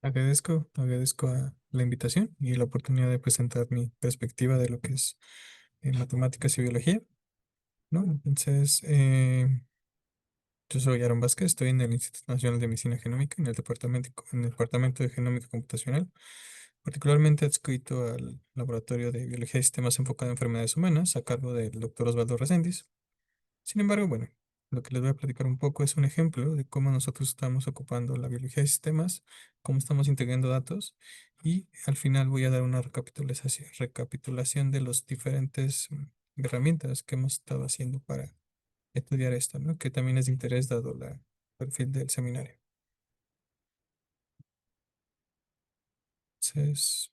Agradezco la invitación y la oportunidad de presentar mi perspectiva de lo que es matemáticas y biología, ¿no? Entonces, yo soy Aaron Vázquez, estoy en el Instituto Nacional de Medicina Genómica, en el departamento de Genómica Computacional, particularmente adscrito al Laboratorio de Biología de Sistemas enfocado en enfermedades humanas, a cargo del doctor Osvaldo Reséndiz. Sin embargo, bueno, lo que les voy a platicar un poco es un ejemplo de cómo nosotros estamos ocupando la biología de sistemas, cómo estamos integrando datos y al final voy a dar una recapitulación de las diferentes herramientas que hemos estado haciendo para estudiar esto, ¿no? Que también es de interés dado el perfil del seminario. Entonces,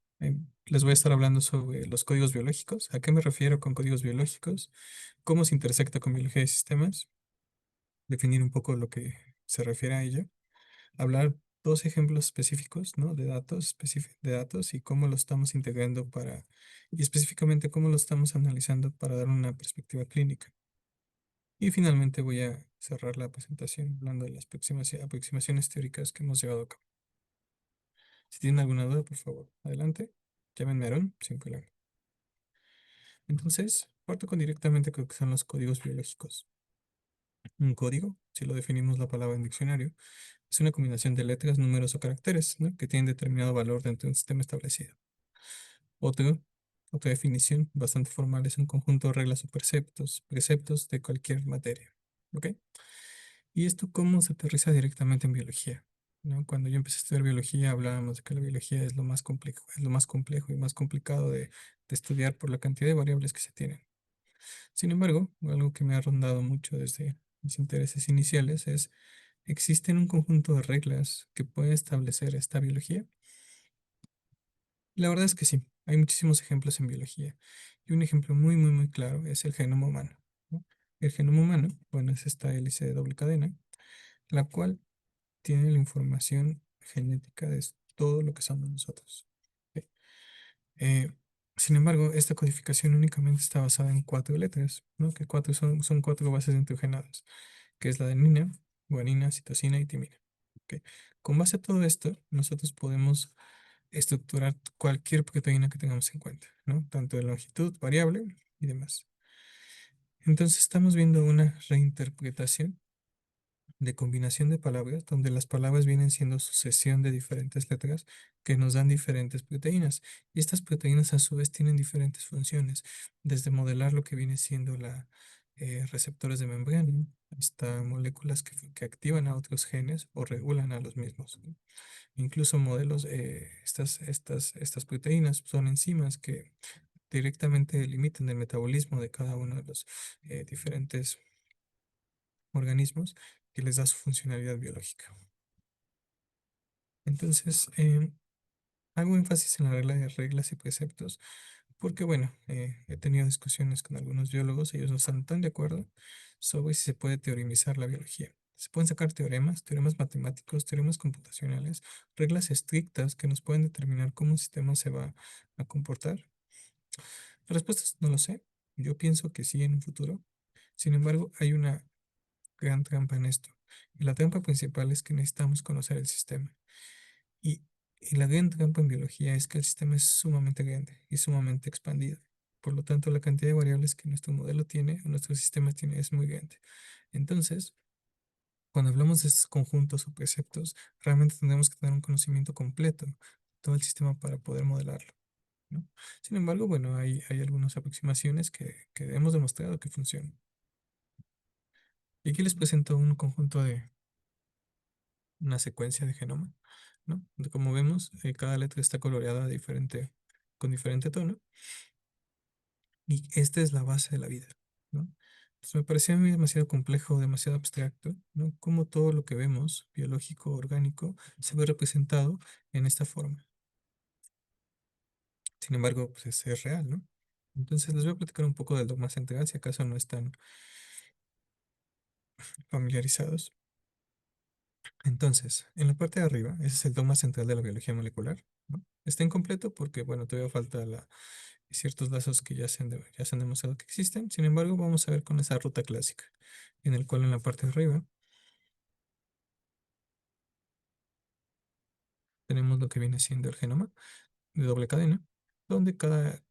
les voy a estar hablando sobre los códigos biológicos. ¿A qué me refiero con códigos biológicos? ¿Cómo se intersecta con biología de sistemas? Definir un poco lo que se refiere a ello, hablar dos ejemplos específicos, ¿no? De datos y cómo lo estamos integrando y específicamente cómo lo estamos analizando para dar una perspectiva clínica. Y finalmente voy a cerrar la presentación hablando de las aproximaciones teóricas que hemos llevado a cabo. Si tienen alguna duda, por favor, adelante. Llámenme Aarón, sin problema. Entonces, parto con directamente con lo que son los códigos biológicos. Un código, si lo definimos la palabra en diccionario, es una combinación de letras, números o caracteres, ¿no? Que tienen determinado valor dentro de un sistema establecido. Otro, otra definición bastante formal es un conjunto de reglas o preceptos de cualquier materia. ¿Ok? ¿Y esto cómo se aterriza directamente en biología? ¿No? Cuando yo empecé a estudiar biología, hablábamos de que la biología es lo más complejo, y más complicado de estudiar por la cantidad de variables que se tienen. Sin embargo, algo que me ha rondado mucho desde mis intereses iniciales es, ¿existen un conjunto de reglas que pueden establecer esta biología? La verdad es que sí, hay muchísimos ejemplos en biología. Y un ejemplo muy, muy, muy claro es el genoma humano, ¿no? El genoma humano, bueno, es esta hélice de doble cadena, la cual tiene la información genética de todo lo que somos nosotros. ¿Ok? Eh, Sin embargo, esta codificación únicamente está basada en cuatro letras, ¿no? Que son cuatro bases nitrogenadas, que es la adenina, guanina, citosina y timina. ¿Ok? Con base a todo esto, nosotros podemos estructurar cualquier proteína que tengamos en cuenta, ¿no? Tanto de longitud, variable y demás. Entonces estamos viendo una reinterpretación de combinación de palabras, donde las palabras vienen siendo sucesión de diferentes letras que nos dan diferentes proteínas. Y estas proteínas a su vez tienen diferentes funciones, desde modelar lo que viene siendo receptores de membrana, hasta moléculas que activan a otros genes o regulan a los mismos, ¿no? Incluso modelos, estas proteínas son enzimas que directamente limitan el metabolismo de cada uno de los diferentes organismos que les da su funcionalidad biológica. Entonces, hago énfasis en la regla de reglas y preceptos porque, bueno, he tenido discusiones con algunos biólogos, ellos no están tan de acuerdo sobre si se puede teorimizar la biología. Se pueden sacar teoremas matemáticos, teoremas computacionales, reglas estrictas que nos pueden determinar cómo un sistema se va a comportar. La respuesta es no lo sé. Yo pienso que sí en un futuro. Sin embargo, hay una gran trampa en esto. Y la trampa principal es que necesitamos conocer el sistema. Y, y la gran trampa en biología es que el sistema es sumamente grande y sumamente expandido. Por lo tanto, la cantidad de variables que nuestro modelo tiene, o nuestro sistema tiene, es muy grande. Entonces, cuando hablamos de estos conjuntos o preceptos, realmente tendremos que tener un conocimiento completo de todo el sistema para poder modelarlo, ¿no? Sin embargo, bueno, hay algunas aproximaciones que hemos demostrado que funcionan. Y aquí les presento un conjunto de una secuencia de genoma, ¿no? Como vemos, cada letra está coloreada con diferente tono y esta es la base de la vida, ¿no? Entonces me parecía a mí demasiado complejo, demasiado abstracto, ¿no? Cómo todo lo que vemos, biológico, orgánico, se ve representado en esta forma. Sin embargo, pues es real, ¿no? Entonces les voy a platicar un poco del dogma central, si acaso no están familiarizados. Entonces, en la parte de arriba, ese es el dogma central de la biología molecular, ¿no? Está incompleto porque, bueno, todavía falta ciertos lazos que ya se han demostrado que existen. Sin embargo, vamos a ver con esa ruta clásica, en el cual en la parte de arriba tenemos lo que viene siendo el genoma de doble cadena, donde cada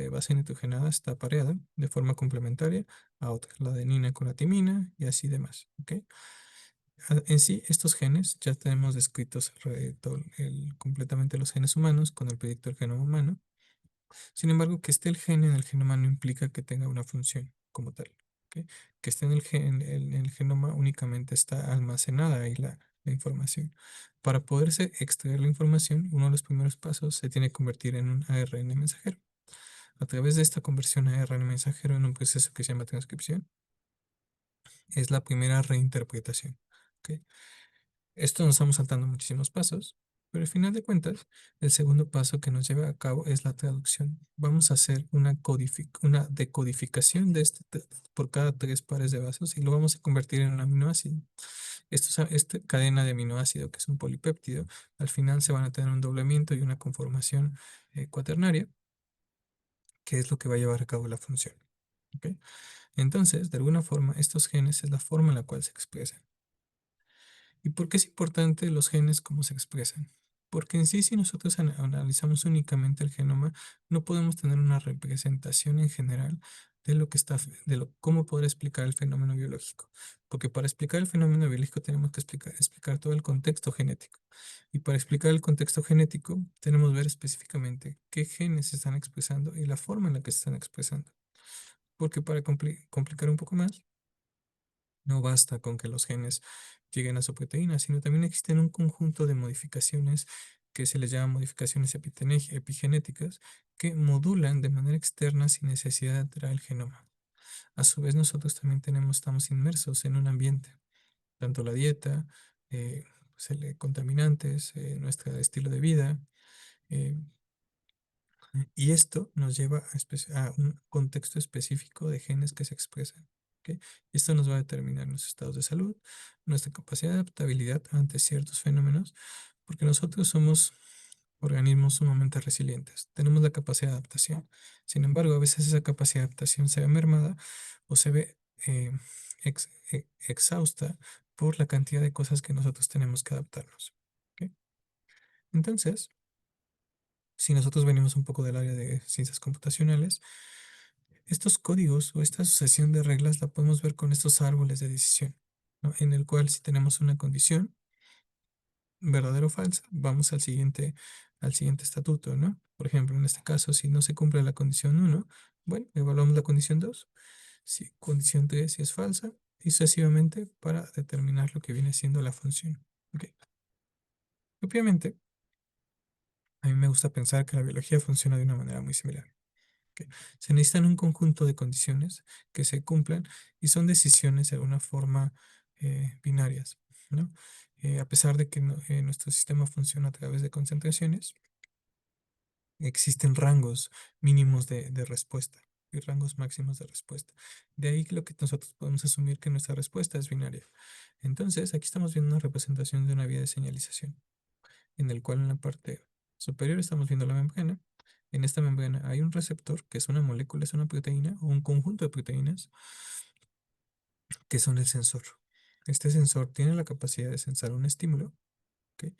base nitrogenada está pareada de forma complementaria a otra, la adenina con la timina y así demás. ¿Ok? En sí, estos genes ya tenemos descritos completamente los genes humanos con el proyecto del genoma humano. Sin embargo, que esté el gen en el genoma no implica que tenga una función como tal. ¿Ok? Que esté en el genoma únicamente está almacenada ahí la información. Para poderse extraer la información, uno de los primeros pasos se tiene que convertir en un ARN mensajero. A través de esta conversión a ARN mensajero en un proceso que se llama transcripción, es la primera reinterpretación. ¿Ok? Esto nos estamos saltando muchísimos pasos, pero al final de cuentas, el segundo paso que nos lleva a cabo es la traducción. Vamos a hacer una decodificación de por cada tres pares de vasos y lo vamos a convertir en un aminoácido. Esta cadena de aminoácido, que es un polipéptido, al final se van a tener un doblemiento y una conformación cuaternaria, que es lo que va a llevar a cabo la función. ¿Ok? Entonces, de alguna forma, estos genes es la forma en la cual se expresan. ¿Y por qué es importante los genes cómo se expresan? Porque en sí, si nosotros analizamos únicamente el genoma, no podemos tener una representación en general de lo que cómo poder explicar el fenómeno biológico. Porque para explicar el fenómeno biológico tenemos que explicar todo el contexto genético. Y para explicar el contexto genético, tenemos que ver específicamente qué genes se están expresando y la forma en la que se están expresando. Porque para complicar un poco más, no basta con que los genes lleguen a su proteína, sino también existen un conjunto de modificaciones que se les llama modificaciones epigenéticas que modulan de manera externa sin necesidad de alterar el genoma. A su vez, nosotros también estamos inmersos en un ambiente, tanto la dieta, eh, contaminantes, nuestro estilo de vida, eh, y esto nos lleva a un contexto específico de genes que se expresan. ¿Ok? Esto nos va a determinar nuestros estados de salud, nuestra capacidad de adaptabilidad ante ciertos fenómenos, porque nosotros somos organismos sumamente resilientes. Tenemos la capacidad de adaptación. Sin embargo, a veces esa capacidad de adaptación se ve mermada o se ve exhausta por la cantidad de cosas que nosotros tenemos que adaptarnos. ¿Ok? Entonces, si nosotros venimos un poco del área de ciencias computacionales, estos códigos o esta sucesión de reglas la podemos ver con estos árboles de decisión, ¿no? En el cual si tenemos una condición, verdadera o falsa, vamos al siguiente estatuto, ¿no? Por ejemplo, en este caso, si no se cumple la condición uno, bueno, evaluamos la condición 2, si condición 3 si es falsa, y sucesivamente para determinar lo que viene siendo la función. ¿Ok? Obviamente, a mí me gusta pensar que la biología funciona de una manera muy similar. ¿Ok? Se necesitan un conjunto de condiciones que se cumplan y son decisiones de alguna forma binarias, ¿no? A pesar de que nuestro sistema funciona a través de concentraciones, existen rangos mínimos de respuesta y rangos máximos de respuesta. De ahí que lo que nosotros podemos asumir que nuestra respuesta es binaria. Entonces, aquí estamos viendo una representación de una vía de señalización en el cual en la parte superior estamos viendo la membrana. En esta membrana hay un receptor, que es una molécula, es una proteína o un conjunto de proteínas, que son el sensor. Este sensor tiene la capacidad de sensar un estímulo, ¿ok?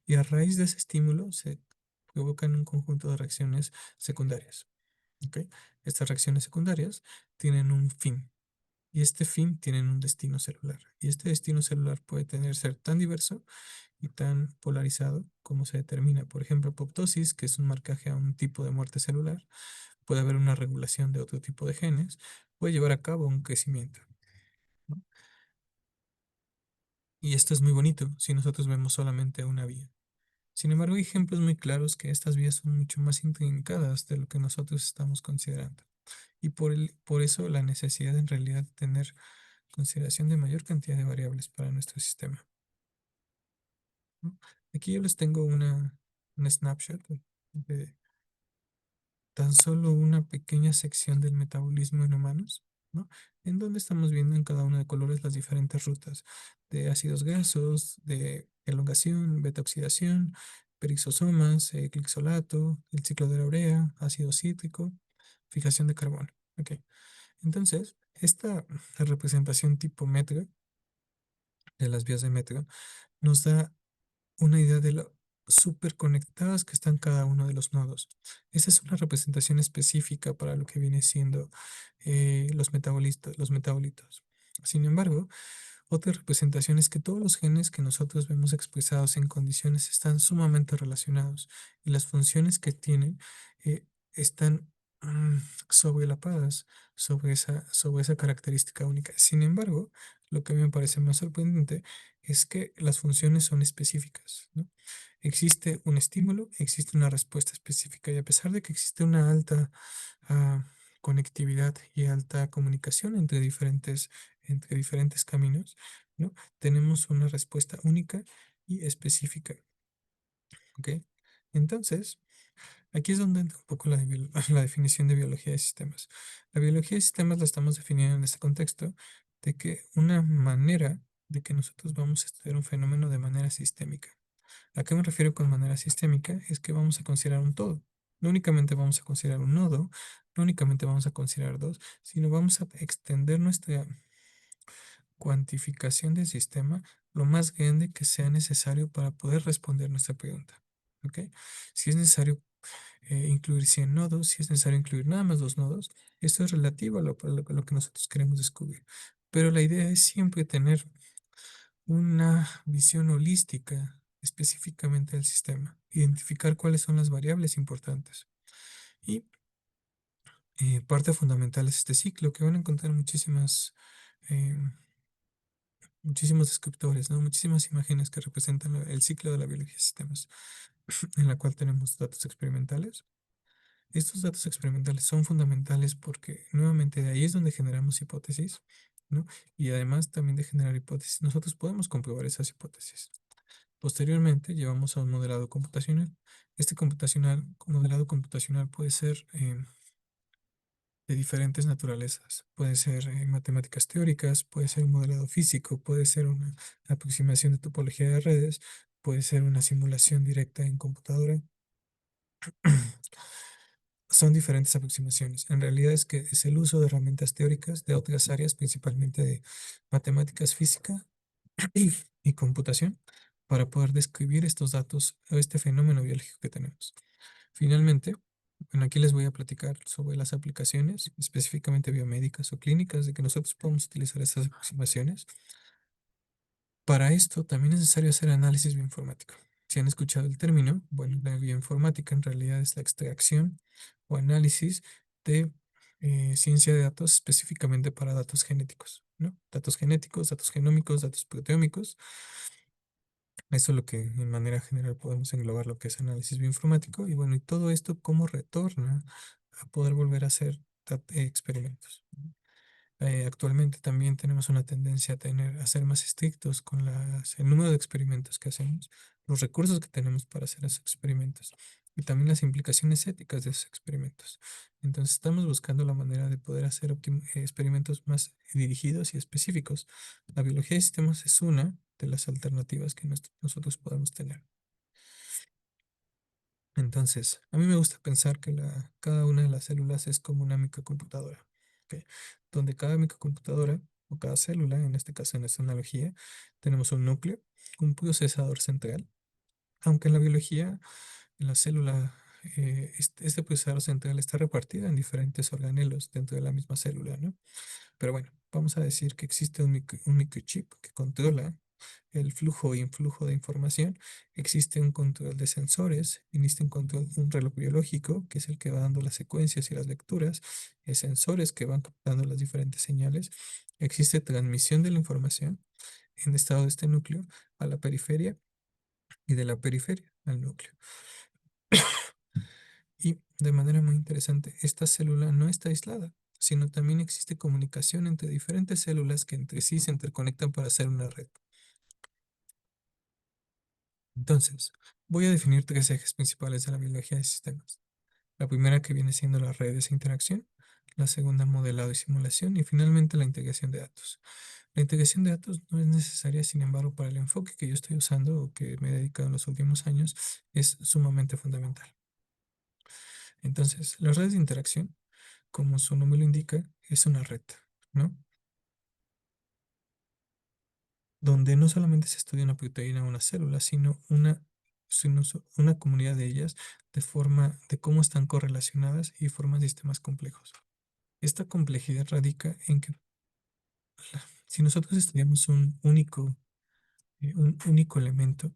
Y a raíz de ese estímulo se provocan un conjunto de reacciones secundarias, ¿ok? Estas reacciones secundarias tienen un fin. Y este fin tiene un destino celular. Y este destino celular puede ser tan diverso y tan polarizado como se determina. Por ejemplo, apoptosis, que es un marcaje a un tipo de muerte celular, puede haber una regulación de otro tipo de genes, puede llevar a cabo un crecimiento, ¿no? Y esto es muy bonito si nosotros vemos solamente una vía. Sin embargo, hay ejemplos muy claros que estas vías son mucho más intrincadas de lo que nosotros estamos considerando. Y por eso la necesidad en realidad de tener consideración de mayor cantidad de variables para nuestro sistema, ¿no? Aquí yo les tengo una snapshot de tan solo una pequeña sección del metabolismo en humanos, ¿no? En donde estamos viendo en cada uno de colores las diferentes rutas de ácidos grasos, de elongación, beta oxidación, perisosomas, glixolato, el ciclo de la urea, ácido cítrico, fijación de carbono. Ok. Entonces, esta representación tipo metro de las vías de metro nos da una idea de lo súper conectadas que están cada uno de los nodos. Esa es una representación específica para lo que viene siendo los metabolitos. Sin embargo, otra representación es que todos los genes que nosotros vemos expresados en condiciones están sumamente relacionados y las funciones que tienen eh, están mm, sobrelapadas sobre esa característica única. Sin embargo, lo que a mí me parece más sorprendente es que las funciones son específicas, ¿no? Existe un estímulo, existe una respuesta específica y a pesar de que existe una alta ah, conectividad y alta comunicación entre diferentes caminos, ¿no? Tenemos una respuesta única y específica, ¿ok? Entonces, aquí es donde entra un poco la definición de biología de sistemas. La biología de sistemas la estamos definiendo en este contexto de que una manera de que nosotros vamos a estudiar un fenómeno de manera sistémica. ¿A qué me refiero con manera sistémica? Es que vamos a considerar un todo. No únicamente vamos a considerar un nodo, no únicamente vamos a considerar dos, sino vamos a extender nuestra cuantificación del sistema lo más grande que sea necesario para poder responder nuestra pregunta. ¿Ok? Si es necesario incluir 100 nodos, si es necesario incluir nada más dos nodos, esto es relativo a lo que nosotros queremos descubrir. Pero la idea es siempre tener una visión holística específicamente del sistema, identificar cuáles son las variables importantes. Y parte fundamental es este ciclo, que van a encontrar eh, muchísimos descriptores, ¿no? Muchísimas imágenes que representan el ciclo de la biología de sistemas, en la cual tenemos datos experimentales. Estos datos experimentales son fundamentales porque nuevamente de ahí es donde generamos hipótesis, ¿no? Y además también de generar hipótesis, nosotros podemos comprobar esas hipótesis. Posteriormente llevamos a un modelado computacional. Este modelado computacional puede ser de diferentes naturalezas. Puede ser matemáticas teóricas, puede ser un modelado físico, puede ser una aproximación de topología de redes, puede ser una simulación directa en computadora. Son diferentes aproximaciones. En realidad es que es el uso de herramientas teóricas de otras áreas, principalmente de matemáticas, física y computación, para poder describir estos datos o este fenómeno biológico que tenemos. Finalmente, bueno, aquí les voy a platicar sobre las aplicaciones, específicamente biomédicas o clínicas, de que nosotros podemos utilizar estas aproximaciones. Para esto también es necesario hacer análisis bioinformático. Si han escuchado el término, bueno, la bioinformática en realidad es la extracción o análisis de ciencia de datos específicamente para datos genéticos, ¿no? Datos genéticos, datos genómicos, datos proteómicos. Eso es lo que en manera general podemos englobar lo que es análisis bioinformático. Y bueno, y todo esto cómo retorna a poder volver a hacer experimentos. Actualmente también tenemos una tendencia a ser más estrictos con el número de experimentos que hacemos, los recursos que tenemos para hacer esos experimentos y también las implicaciones éticas de esos experimentos. Entonces estamos buscando la manera de poder hacer experimentos más dirigidos y específicos. La biología de sistemas es una de las alternativas que nosotros podemos tener. Entonces, a mí me gusta pensar que cada una de las células es como una microcomputadora, ¿ok? Donde cada microcomputadora o cada célula, en este caso en esta analogía, tenemos un núcleo, un procesador central, aunque en la biología, en la célula, este procesador central está repartido en diferentes organelos dentro de la misma célula, ¿no? Pero bueno, vamos a decir que existe un microchip que controla el flujo e influjo de información. Existe un control de sensores, existe un reloj biológico, que es el que va dando las secuencias y las lecturas, sensores que van captando las diferentes señales. Existe transmisión de la información en estado de este núcleo a la periferia y de la periferia al núcleo. Y de manera muy interesante, esta célula no está aislada, sino también existe comunicación entre diferentes células que entre sí se interconectan para hacer una red. Entonces, voy a definir tres ejes principales de la biología de sistemas. La primera que viene siendo las redes de interacción, la segunda modelado y simulación y finalmente la integración de datos. La integración de datos no es necesaria, sin embargo, para el enfoque que yo estoy usando o que me he dedicado en los últimos años, es sumamente fundamental. Entonces, las redes de interacción, como su nombre lo indica, es una red, ¿no? Donde no solamente se estudia una proteína o una célula, sino una sino una comunidad de ellas de forma de cómo están correlacionadas y forman sistemas complejos. Esta complejidad radica en que si nosotros estudiamos un único elemento,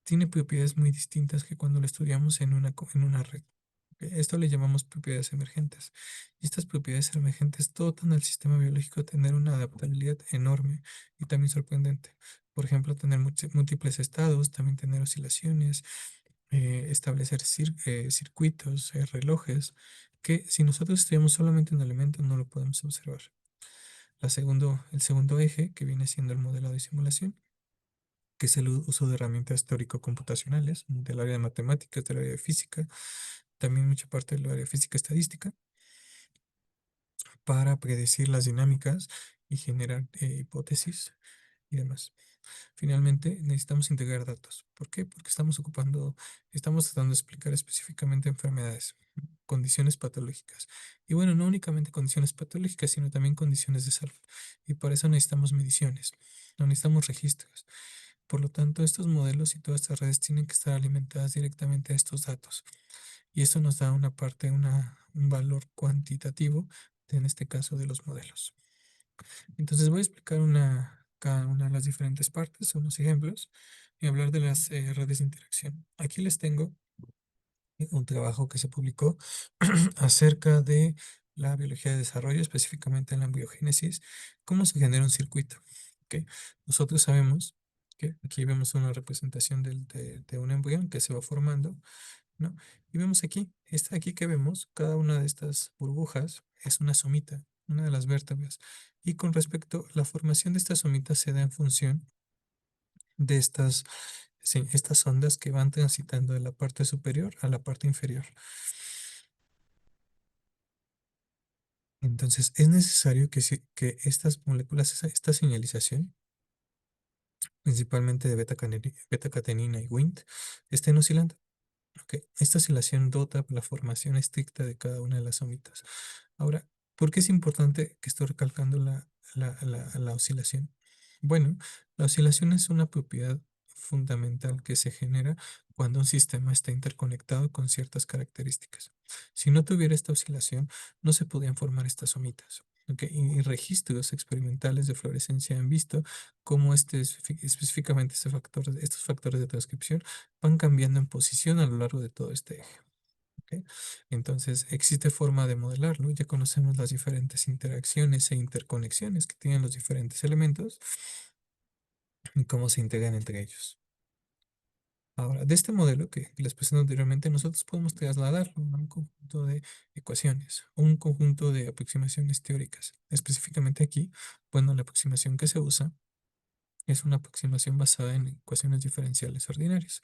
tiene propiedades muy distintas que cuando lo estudiamos en en una red. ¿Ok? Esto le llamamos propiedades emergentes. Y estas propiedades emergentes dotan al sistema biológico de tener una adaptabilidad enorme y también sorprendente. Por ejemplo, tener múltiples estados, también tener oscilaciones, establecer circuitos, relojes, que si nosotros estudiamos solamente un elemento no lo podemos observar. El segundo eje, que viene siendo el modelado y simulación, que es el uso de herramientas teórico-computacionales del área de matemáticas, del área de física, también mucha parte del área de física estadística, para predecir las dinámicas y generar hipótesis y demás. Finalmente, necesitamos integrar datos. ¿Por qué? Porque estamos tratando de explicar específicamente enfermedades, condiciones patológicas. Y bueno, no únicamente condiciones patológicas, sino también condiciones de salud. Y para eso necesitamos mediciones, no necesitamos registros. Por lo tanto, estos modelos y todas estas redes tienen que estar alimentadas directamente a estos datos. Y esto nos da un valor cuantitativo, en este caso de los modelos. Entonces voy a explicar cada una de las diferentes partes, unos ejemplos, y hablar de las redes de interacción. Aquí les tengo un trabajo que se publicó acerca de la biología de desarrollo, específicamente en la embriogénesis, cómo se genera un circuito. ¿Ok? Nosotros sabemos que aquí vemos una representación de un embrión que se va formando, ¿no? Y vemos aquí, esta aquí que vemos, cada una de estas burbujas es una somita, una de las vértebras. Y con respecto, la formación de estas somitas se da en función de estas ondas que van transitando de la parte superior a la parte inferior. Entonces, es necesario que estas moléculas, esta señalización, principalmente de beta-catenina y Wnt, estén oscilando. Ok, esta oscilación dota la formación estricta de cada una de las somitas. Ahora, ¿por qué es importante que estoy recalcando la oscilación? Bueno, la oscilación es una propiedad fundamental que se genera cuando un sistema está interconectado con ciertas características. Si no tuviera esta oscilación, no se podían formar estas somitas. ¿Ok? Y registros experimentales de fluorescencia han visto cómo específicamente estos factores de transcripción van cambiando en posición a lo largo de todo este eje. ¿Ok? Entonces, existe forma de modelarlo. Ya conocemos las diferentes interacciones e interconexiones que tienen los diferentes elementos y cómo se integran entre ellos. Ahora, de este modelo que les presenté anteriormente, nosotros podemos trasladarlo a un conjunto de ecuaciones, o un conjunto de aproximaciones teóricas. Específicamente aquí, bueno, la aproximación que se usa es una aproximación basada en ecuaciones diferenciales ordinarias,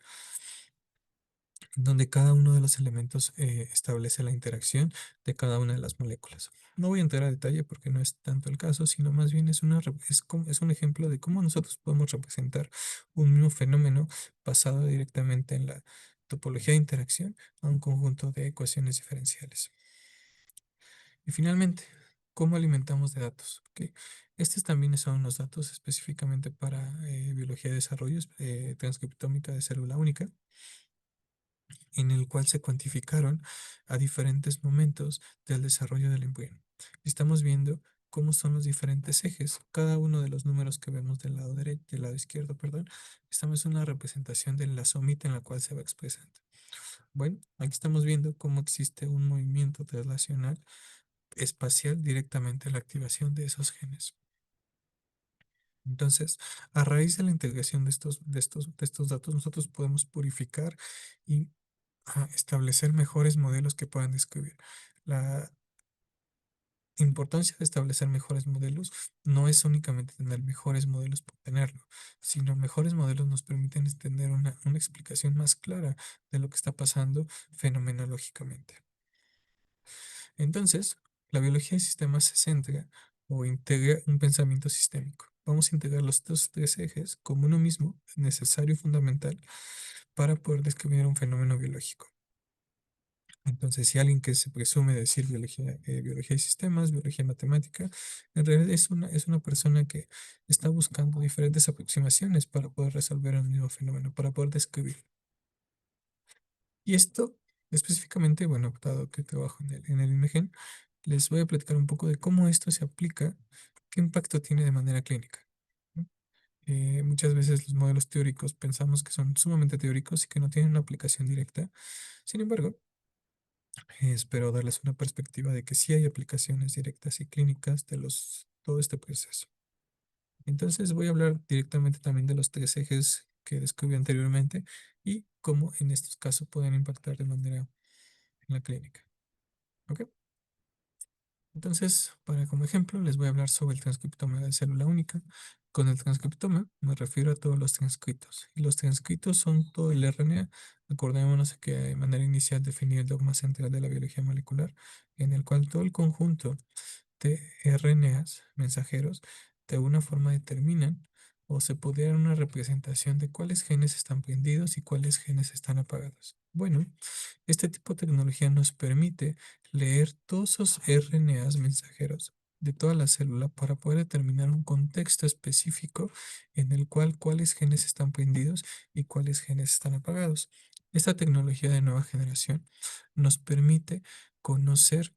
donde cada uno de los elementos establece la interacción de cada una de las moléculas. No voy a entrar a detalle porque no es tanto el caso, sino más bien es un ejemplo de cómo nosotros podemos representar un mismo fenómeno basado directamente en la topología de interacción a un conjunto de ecuaciones diferenciales. Y finalmente, ¿cómo alimentamos de datos? Ok, estos también son los datos específicamente para biología de desarrollo, transcriptómica de célula única, en el cual se cuantificaron a diferentes momentos del desarrollo del embrión. Estamos viendo cómo son los diferentes ejes. Cada uno de los números que vemos del lado derecho, del lado izquierdo, perdón, estamos en una representación de la somita en la cual se va expresando. Bueno, aquí estamos viendo cómo existe un movimiento traslacional espacial directamente a la activación de esos genes. Entonces, a raíz de la integración de estos datos, nosotros podemos purificar y establecer mejores modelos que puedan describir. La importancia de establecer mejores modelos no es únicamente tener mejores modelos por tenerlo, sino mejores modelos nos permiten tener una explicación más clara de lo que está pasando fenomenológicamente. Entonces, la biología de sistemas se centra o integra un pensamiento sistémico. Vamos a integrar los dos tres ejes como uno mismo, necesario y fundamental, para poder describir un fenómeno biológico. Entonces, si alguien que se presume decir biología de sistemas, biología matemática, en realidad es una persona que está buscando diferentes aproximaciones para poder resolver un mismo fenómeno, para poder describir. Y esto específicamente, bueno, dado que trabajo en el INMEGEN, les voy a platicar un poco de cómo esto se aplica, qué impacto tiene de manera clínica, ¿no? Muchas veces los modelos teóricos pensamos que son sumamente teóricos y que no tienen una aplicación directa. Sin embargo, espero darles una perspectiva de que sí hay aplicaciones directas y clínicas de todo este proceso. Entonces voy a hablar directamente también de los tres ejes que describí anteriormente y cómo en estos casos pueden impactar de manera en la clínica. ¿Ok? Entonces, para como ejemplo, les voy a hablar sobre el transcriptoma de célula única. Con el transcriptoma me refiero a todos los transcritos. Y los transcritos son todo el RNA. Acordémonos que de manera inicial definí el dogma central de la biología molecular, en el cual todo el conjunto de RNAs mensajeros de alguna forma determinan o se puede dar una representación de cuáles genes están prendidos y cuáles genes están apagados. Bueno, este tipo de tecnología nos permite leer todos esos RNAs mensajeros de toda la célula para poder determinar un contexto específico en el cual cuáles genes están prendidos y cuáles genes están apagados. Esta tecnología de nueva generación nos permite conocer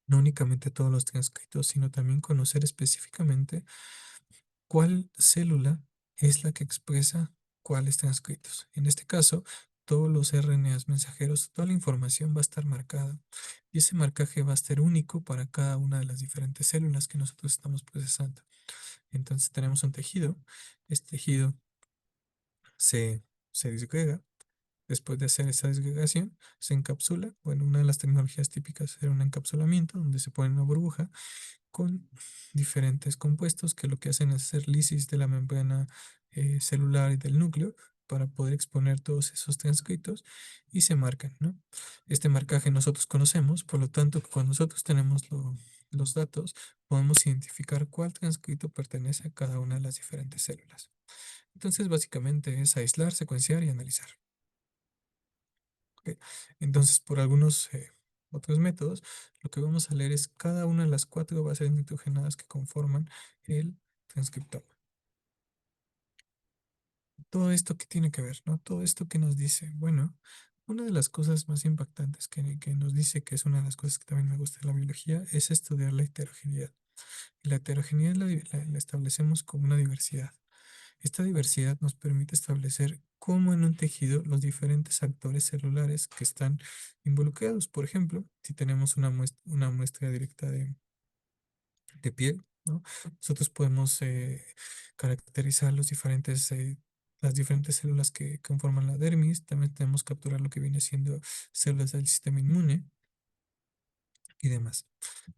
no únicamente todos los transcritos, sino también conocer específicamente cuál célula es la que expresa cuáles transcritos. En este caso, todos los RNAs mensajeros, toda la información va a estar marcada y ese marcaje va a ser único para cada una de las diferentes células que nosotros estamos procesando. Entonces tenemos un tejido, este tejido se, se disgrega. Después de hacer esa disgregación, se encapsula. Bueno, una de las tecnologías típicas era un encapsulamiento donde se pone una burbuja con diferentes compuestos que lo que hacen es hacer lisis de la membrana celular y del núcleo para poder exponer todos esos transcritos y se marcan, ¿no? Este marcaje nosotros conocemos, por lo tanto, cuando nosotros tenemos los datos, podemos identificar cuál transcrito pertenece a cada una de las diferentes células. Entonces, básicamente es aislar, secuenciar y analizar. ¿Ok? Entonces, por algunos otros métodos, lo que vamos a leer es cada una de las cuatro bases nitrogenadas que conforman el transcriptoma. Todo esto que tiene que ver, ¿no? Todo esto que nos dice, bueno, una de las cosas más impactantes que nos dice, que es una de las cosas que también me gusta de la biología, es estudiar la heterogeneidad. Y la heterogeneidad la establecemos como una diversidad. Esta diversidad nos permite establecer cómo en un tejido los diferentes actores celulares que están involucrados. Por ejemplo, si tenemos una muestra directa de piel, ¿no? Nosotros podemos caracterizar las diferentes células que conforman la dermis. También tenemos que capturar lo que viene siendo células del sistema inmune y demás.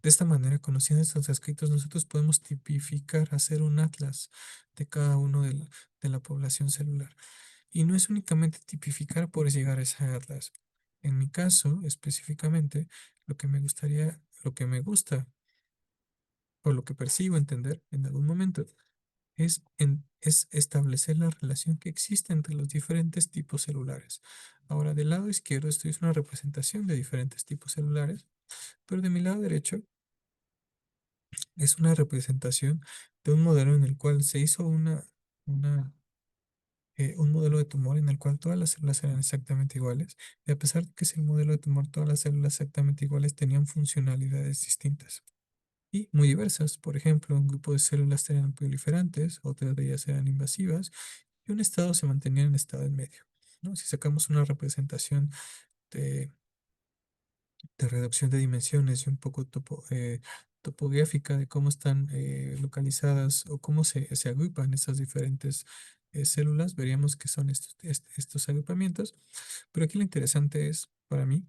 De esta manera, conociendo estos escritos, nosotros podemos tipificar, hacer un atlas de cada uno de la población celular. Y no es únicamente tipificar por llegar a ese atlas. En mi caso, específicamente, lo que me gusta o lo que persigo entender en algún momento es establecer la relación que existe entre los diferentes tipos celulares. Ahora, del lado izquierdo, esto es una representación de diferentes tipos celulares, pero de mi lado derecho es una representación de un modelo en el cual se hizo una un modelo de tumor en el cual todas las células eran exactamente iguales, y a pesar de que es el modelo de tumor, todas las células exactamente iguales tenían funcionalidades distintas y muy diversas. Por ejemplo, un grupo de células eran proliferantes, otras de ellas eran invasivas, y un estado se mantenía en estado en medio, ¿no? Si sacamos una representación de, de reducción de dimensiones y un poco topográfica de cómo están localizadas o cómo se agrupan estas diferentes células, veríamos que son estos agrupamientos. Pero aquí lo interesante es, para mí,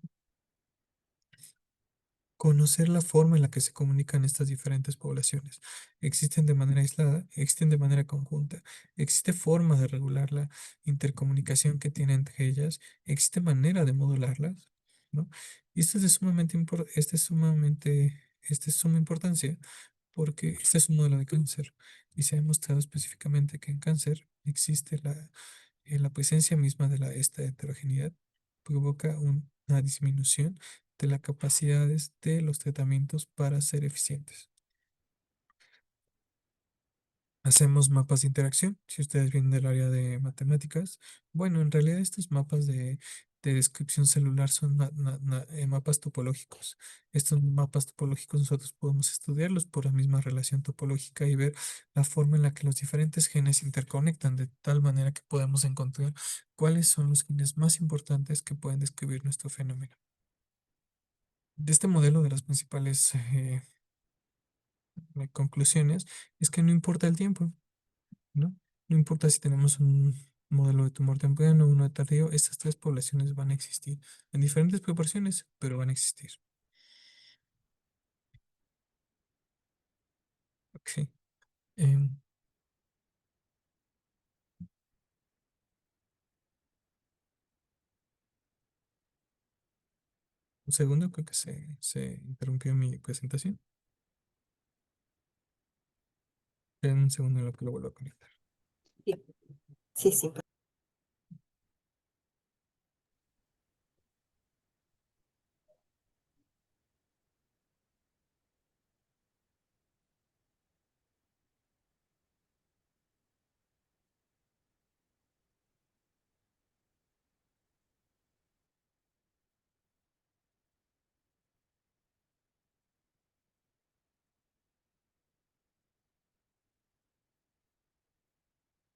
conocer la forma en la que se comunican estas diferentes poblaciones. Existen de manera aislada, existen de manera conjunta, existe forma de regular la intercomunicación que tienen entre ellas, existe manera de modularlas, ¿no? Y esto es de suma importancia porque este es un modelo de cáncer y se ha demostrado específicamente que en cáncer existe la presencia misma de esta heterogeneidad provoca una disminución de las capacidades de los tratamientos para ser eficientes. Hacemos mapas de interacción. Si ustedes vienen del área de matemáticas, bueno, en realidad estos mapas de descripción celular son mapas topológicos. Estos mapas topológicos nosotros podemos estudiarlos por la misma relación topológica y ver la forma en la que los diferentes genes se interconectan de tal manera que podamos encontrar cuáles son los genes más importantes que pueden describir nuestro fenómeno. De este modelo, de las principales conclusiones es que no importa el tiempo, ¿no? No importa si tenemos un modelo de tumor temprano o uno de tardío, estas tres poblaciones van a existir en diferentes proporciones, pero van a existir. Ok. Em, un segundo, creo que se interrumpió mi presentación. En un segundo en lo que lo vuelvo a conectar. Sí, sí, sí.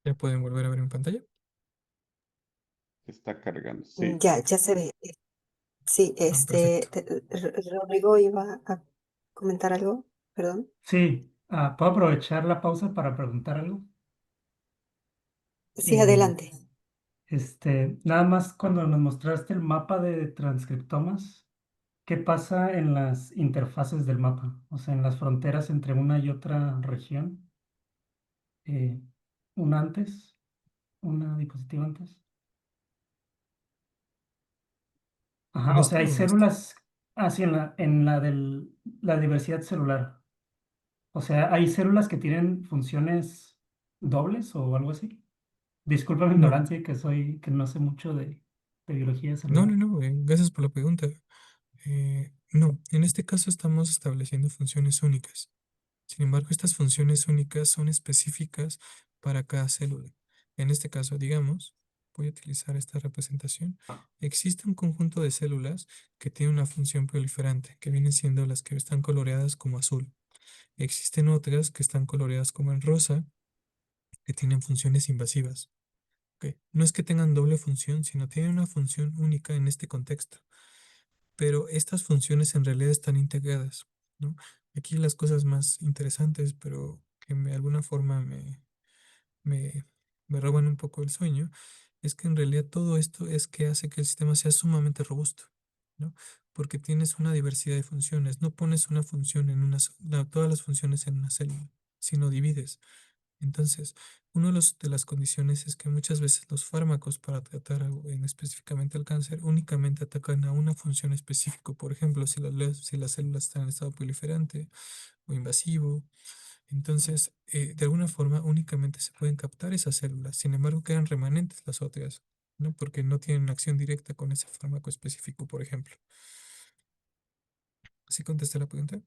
¿Ya pueden volver a ver mi pantalla? Está cargando, sí. Ya se ve. Sí, Ah, perfecto. Rodrigo iba a comentar algo, perdón. Sí, ¿puedo aprovechar la pausa para preguntar algo? Sí, Eh, adelante. nada más cuando nos mostraste el mapa de transcriptomas, ¿qué pasa en las interfaces del mapa? O sea, en las fronteras entre una y otra región, eh, una antes, una diapositiva antes. ¿En Ajá, o sea, esta hay o en esta? células, así la diversidad celular. O sea, hay células que tienen funciones dobles o algo así. Disculpa mi No, ignorancia, que no sé mucho de biología no, no, celular. no. Gracias por la pregunta. No, en este caso estamos estableciendo funciones únicas. Sin embargo, estas funciones únicas son específicas para cada célula. En este caso, digamos, voy a utilizar esta representación. Existe un conjunto de células que tiene una función proliferante, que vienen siendo las que están coloreadas como azul. Existen otras que están coloreadas como en rosa, que tienen funciones invasivas. ¿Ok? No es que tengan doble función, sino tienen una función única en este contexto, pero estas funciones en realidad están integradas, ¿no? Aquí las cosas más interesantes, pero que de alguna forma me, me roban un poco el sueño, es que en realidad todo esto es que hace que el sistema sea sumamente robusto, ¿no? Porque tienes una diversidad de funciones, no pones una función en todas las funciones en una célula, sino divides. Entonces, una de las condiciones es que muchas veces los fármacos para tratar específicamente el cáncer únicamente atacan a una función específica. Por ejemplo, si las células están en estado proliferante o invasivo, entonces, de alguna forma únicamente se pueden captar esas células. Sin embargo, quedan remanentes las otras, ¿no? Porque no tienen acción directa con ese fármaco específico, por ejemplo. ¿Sí contesté la pregunta?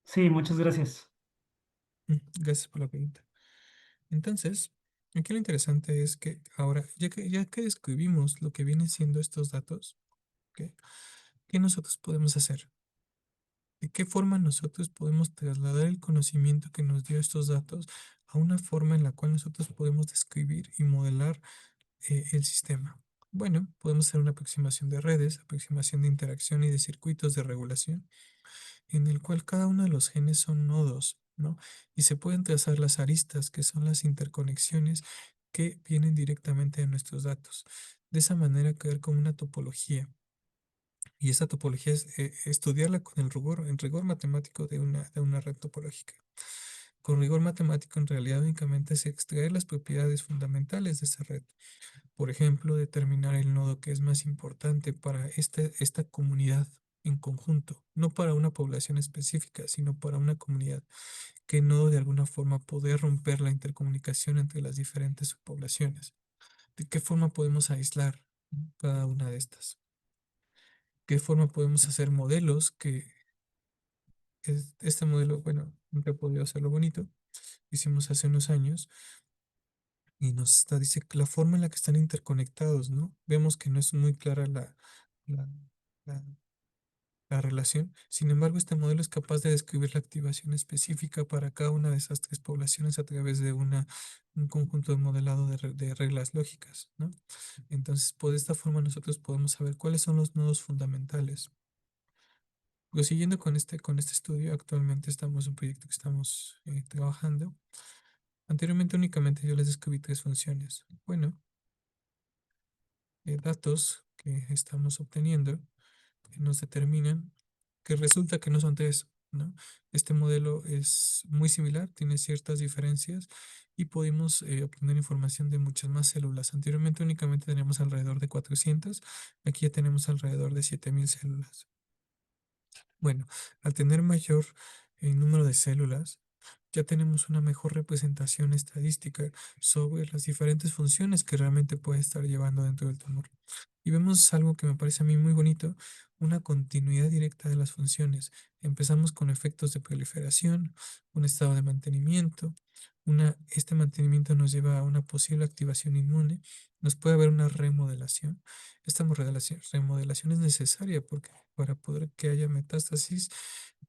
Sí, muchas gracias. Gracias por la pregunta. Entonces, aquí lo interesante es que ahora, ya que describimos lo que vienen siendo estos datos, ¿ok? ¿Qué nosotros podemos hacer? ¿De qué forma nosotros podemos trasladar el conocimiento que nos dio estos datos a una forma en la cual nosotros podemos describir y modelar el sistema? Bueno, podemos hacer una aproximación de redes, aproximación de interacción y de circuitos de regulación, en el cual cada uno de los genes son nodos, ¿no? Y se pueden trazar las aristas, que son las interconexiones que vienen directamente de nuestros datos. De esa manera, crear como una topología. Y esa topología es estudiarla con el rigor matemático de una red topológica. Con rigor matemático, en realidad, únicamente se extraer las propiedades fundamentales de esa red. Por ejemplo, determinar el nodo que es más importante para esta comunidad en conjunto, no para una población específica, sino para una comunidad. ¿Qué nodo de alguna forma poder romper la intercomunicación entre las diferentes subpoblaciones? ¿De qué forma podemos aislar cada una de estas? ¿Qué forma podemos hacer modelos este modelo, bueno, nunca he podido hacerlo bonito, hicimos hace unos años, y dice que la forma en la que están interconectados, ¿no? Vemos que no es muy clara la, la- la relación. Sin embargo, este modelo es capaz de describir la activación específica para cada una de esas tres poblaciones a través de un conjunto de modelado de reglas lógicas, ¿no? Entonces, pues, de esta forma nosotros podemos saber cuáles son los nodos fundamentales. Pues siguiendo con este estudio, actualmente estamos en un proyecto que estamos trabajando. Anteriormente únicamente yo les describí tres funciones. Bueno, datos que estamos obteniendo que nos determinan que resulta que no son tres, ¿no? Este modelo es muy similar, tiene ciertas diferencias y pudimos obtener información de muchas más células. Anteriormente únicamente teníamos alrededor de 400, aquí ya tenemos alrededor de 7000 células. Bueno, al tener mayor número de células, ya tenemos una mejor representación estadística sobre las diferentes funciones que realmente puede estar llevando dentro del tumor. Y vemos algo que me parece a mí muy bonito, una continuidad directa de las funciones. Empezamos con efectos de proliferación, un estado de mantenimiento. Este mantenimiento nos lleva a una posible activación inmune. Nos puede haber una remodelación. Esta remodelación es necesaria porque para poder que haya metástasis,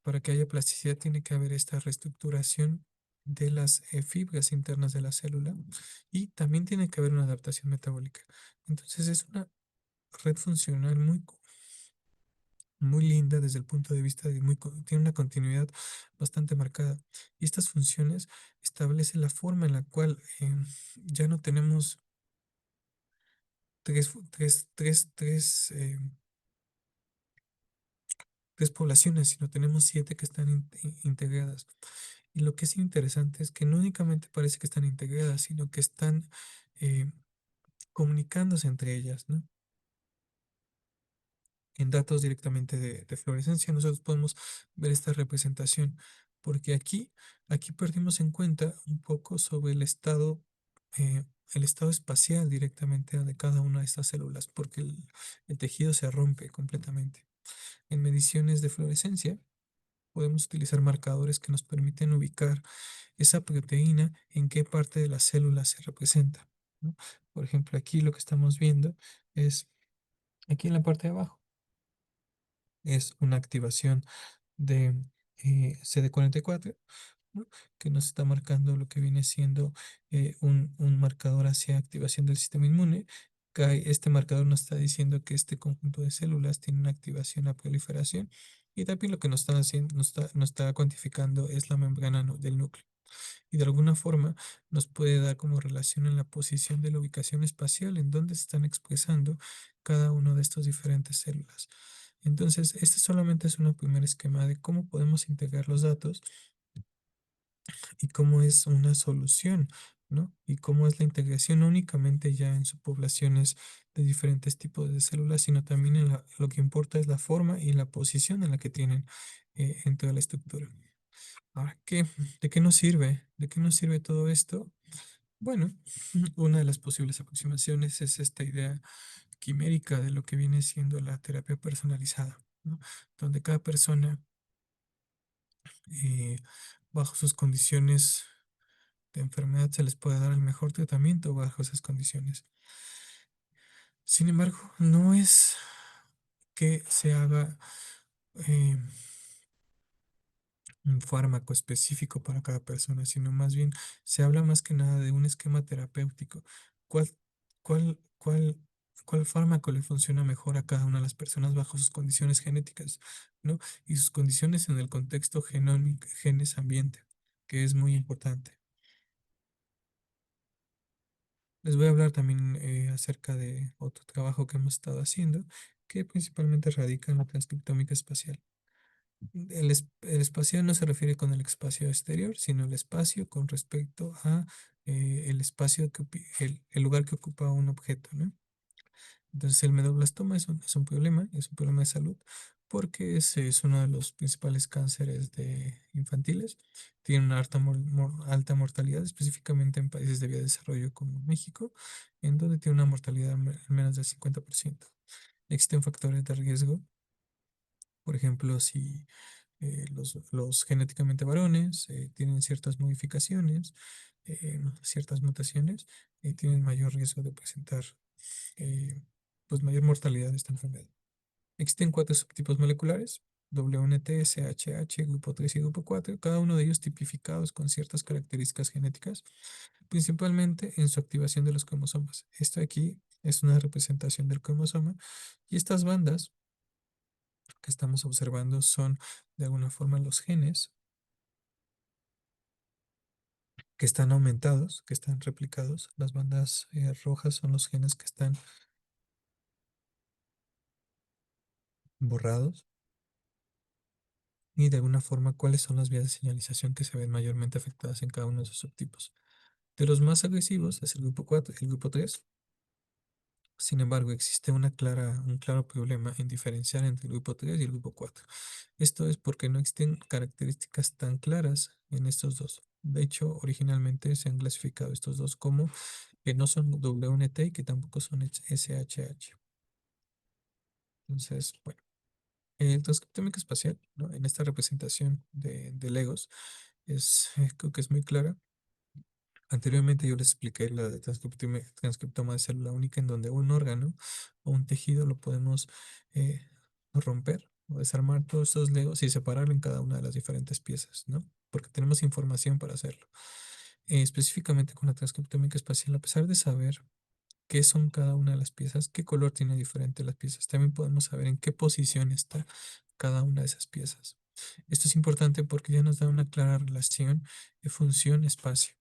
para que haya plasticidad, tiene que haber esta reestructuración de las fibras internas de la célula y también tiene que haber una adaptación metabólica. Entonces es una red funcional muy linda desde el punto de vista de tiene una continuidad bastante marcada. Y estas funciones establecen la forma en la cual ya no tenemos tres poblaciones, sino tenemos siete que están integradas. Y lo que es interesante es que no únicamente parece que están integradas, sino que están eh, comunicándose entre ellas, ¿no? En datos directamente de fluorescencia, nosotros podemos ver esta representación, porque aquí perdimos en cuenta un poco sobre eh, el estado espacial directamente de cada una de estas células, porque el tejido se rompe completamente. En mediciones de fluorescencia, podemos utilizar marcadores que nos permiten ubicar esa proteína en qué parte de la célula se representa, ¿no? Por ejemplo, aquí lo que estamos viendo es, aquí en la parte de abajo, es una activación de CD44, ¿no? Que nos está marcando lo que viene siendo un marcador hacia activación del sistema inmune. Este marcador nos está diciendo que este conjunto de células tiene una activación a proliferación y también lo que nos está haciendo, nos está cuantificando es la membrana del núcleo y de alguna forma nos puede dar como relación en la posición de la ubicación espacial en donde se están expresando cada uno de estos diferentes células. Entonces, este solamente es un primer esquema de cómo podemos integrar los datos y cómo es una solución, ¿no? Y cómo es la integración no únicamente ya en subpoblaciones de diferentes tipos de células, sino también lo que importa es la forma y la posición en la que tienen en toda la estructura. Ahora, ¿de qué nos sirve? ¿De qué nos sirve todo esto? Bueno, una de las posibles aproximaciones es esta idea quimérica de lo que viene siendo la terapia personalizada, ¿no? Donde cada persona, eh, bajo sus condiciones de enfermedad, se les puede dar el mejor tratamiento bajo esas condiciones. Sin embargo, no es que se haga eh, un fármaco específico para cada persona, sino más bien se habla más que nada de un esquema terapéutico. ¿Cuál, cuál, cuál fármaco le funciona mejor a cada una de las personas bajo sus condiciones genéticas, ¿no? Y sus condiciones en el contexto genómico, genes, ambiente, que es muy importante. Les voy a hablar también acerca de otro trabajo que hemos estado haciendo, que principalmente radica en la transcriptómica espacial. El espacial no se refiere con el espacio exterior, sino el espacio con respecto a el espacio el lugar que ocupa un objeto, ¿no? Entonces el medulloblastoma es un problema de salud, porque es uno de los principales cánceres infantiles. Tiene una alta mortalidad, específicamente en países de vía de desarrollo como México, en donde tiene una mortalidad menos del 50%. Existen factores de riesgo, por ejemplo, si los genéticamente varones tienen ciertas modificaciones, ciertas mutaciones, y tienen mayor riesgo de presentar eh, pues mayor mortalidad de esta enfermedad. Existen cuatro subtipos moleculares: WNT, SHH, grupo 3 y grupo 4, cada uno de ellos tipificados con ciertas características genéticas, principalmente en su activación de los cromosomas. Esto aquí es una representación del cromosoma, y estas bandas que estamos observando son de alguna forma los genes que están aumentados, que están replicados. Las bandas rojas son los genes que están borrados, y de alguna forma cuáles son las vías de señalización que se ven mayormente afectadas en cada uno de esos subtipos. De los más agresivos es el grupo 4 y el grupo 3. Sin embargo, existe un claro problema en diferenciar entre el grupo 3 y el grupo 4. Esto es porque no existen características tan claras en estos dos. De hecho, originalmente se han clasificado estos dos como que no son WNT y que tampoco son SHH. Entonces, bueno, el transcriptómico espacial, ¿no? En esta representación de Legos creo que es muy clara. Anteriormente yo les expliqué la de transcriptoma de célula única, en donde un órgano o un tejido lo podemos eh, romper o desarmar todos estos legos y separarlo en cada una de las diferentes piezas, ¿no? Porque tenemos información para hacerlo. Específicamente con la transcriptómica espacial, a pesar de saber qué son cada una de las piezas, qué color tiene diferente las piezas, también podemos saber en qué posición está cada una de esas piezas. Esto es importante porque ya nos da una clara relación de función-espacio.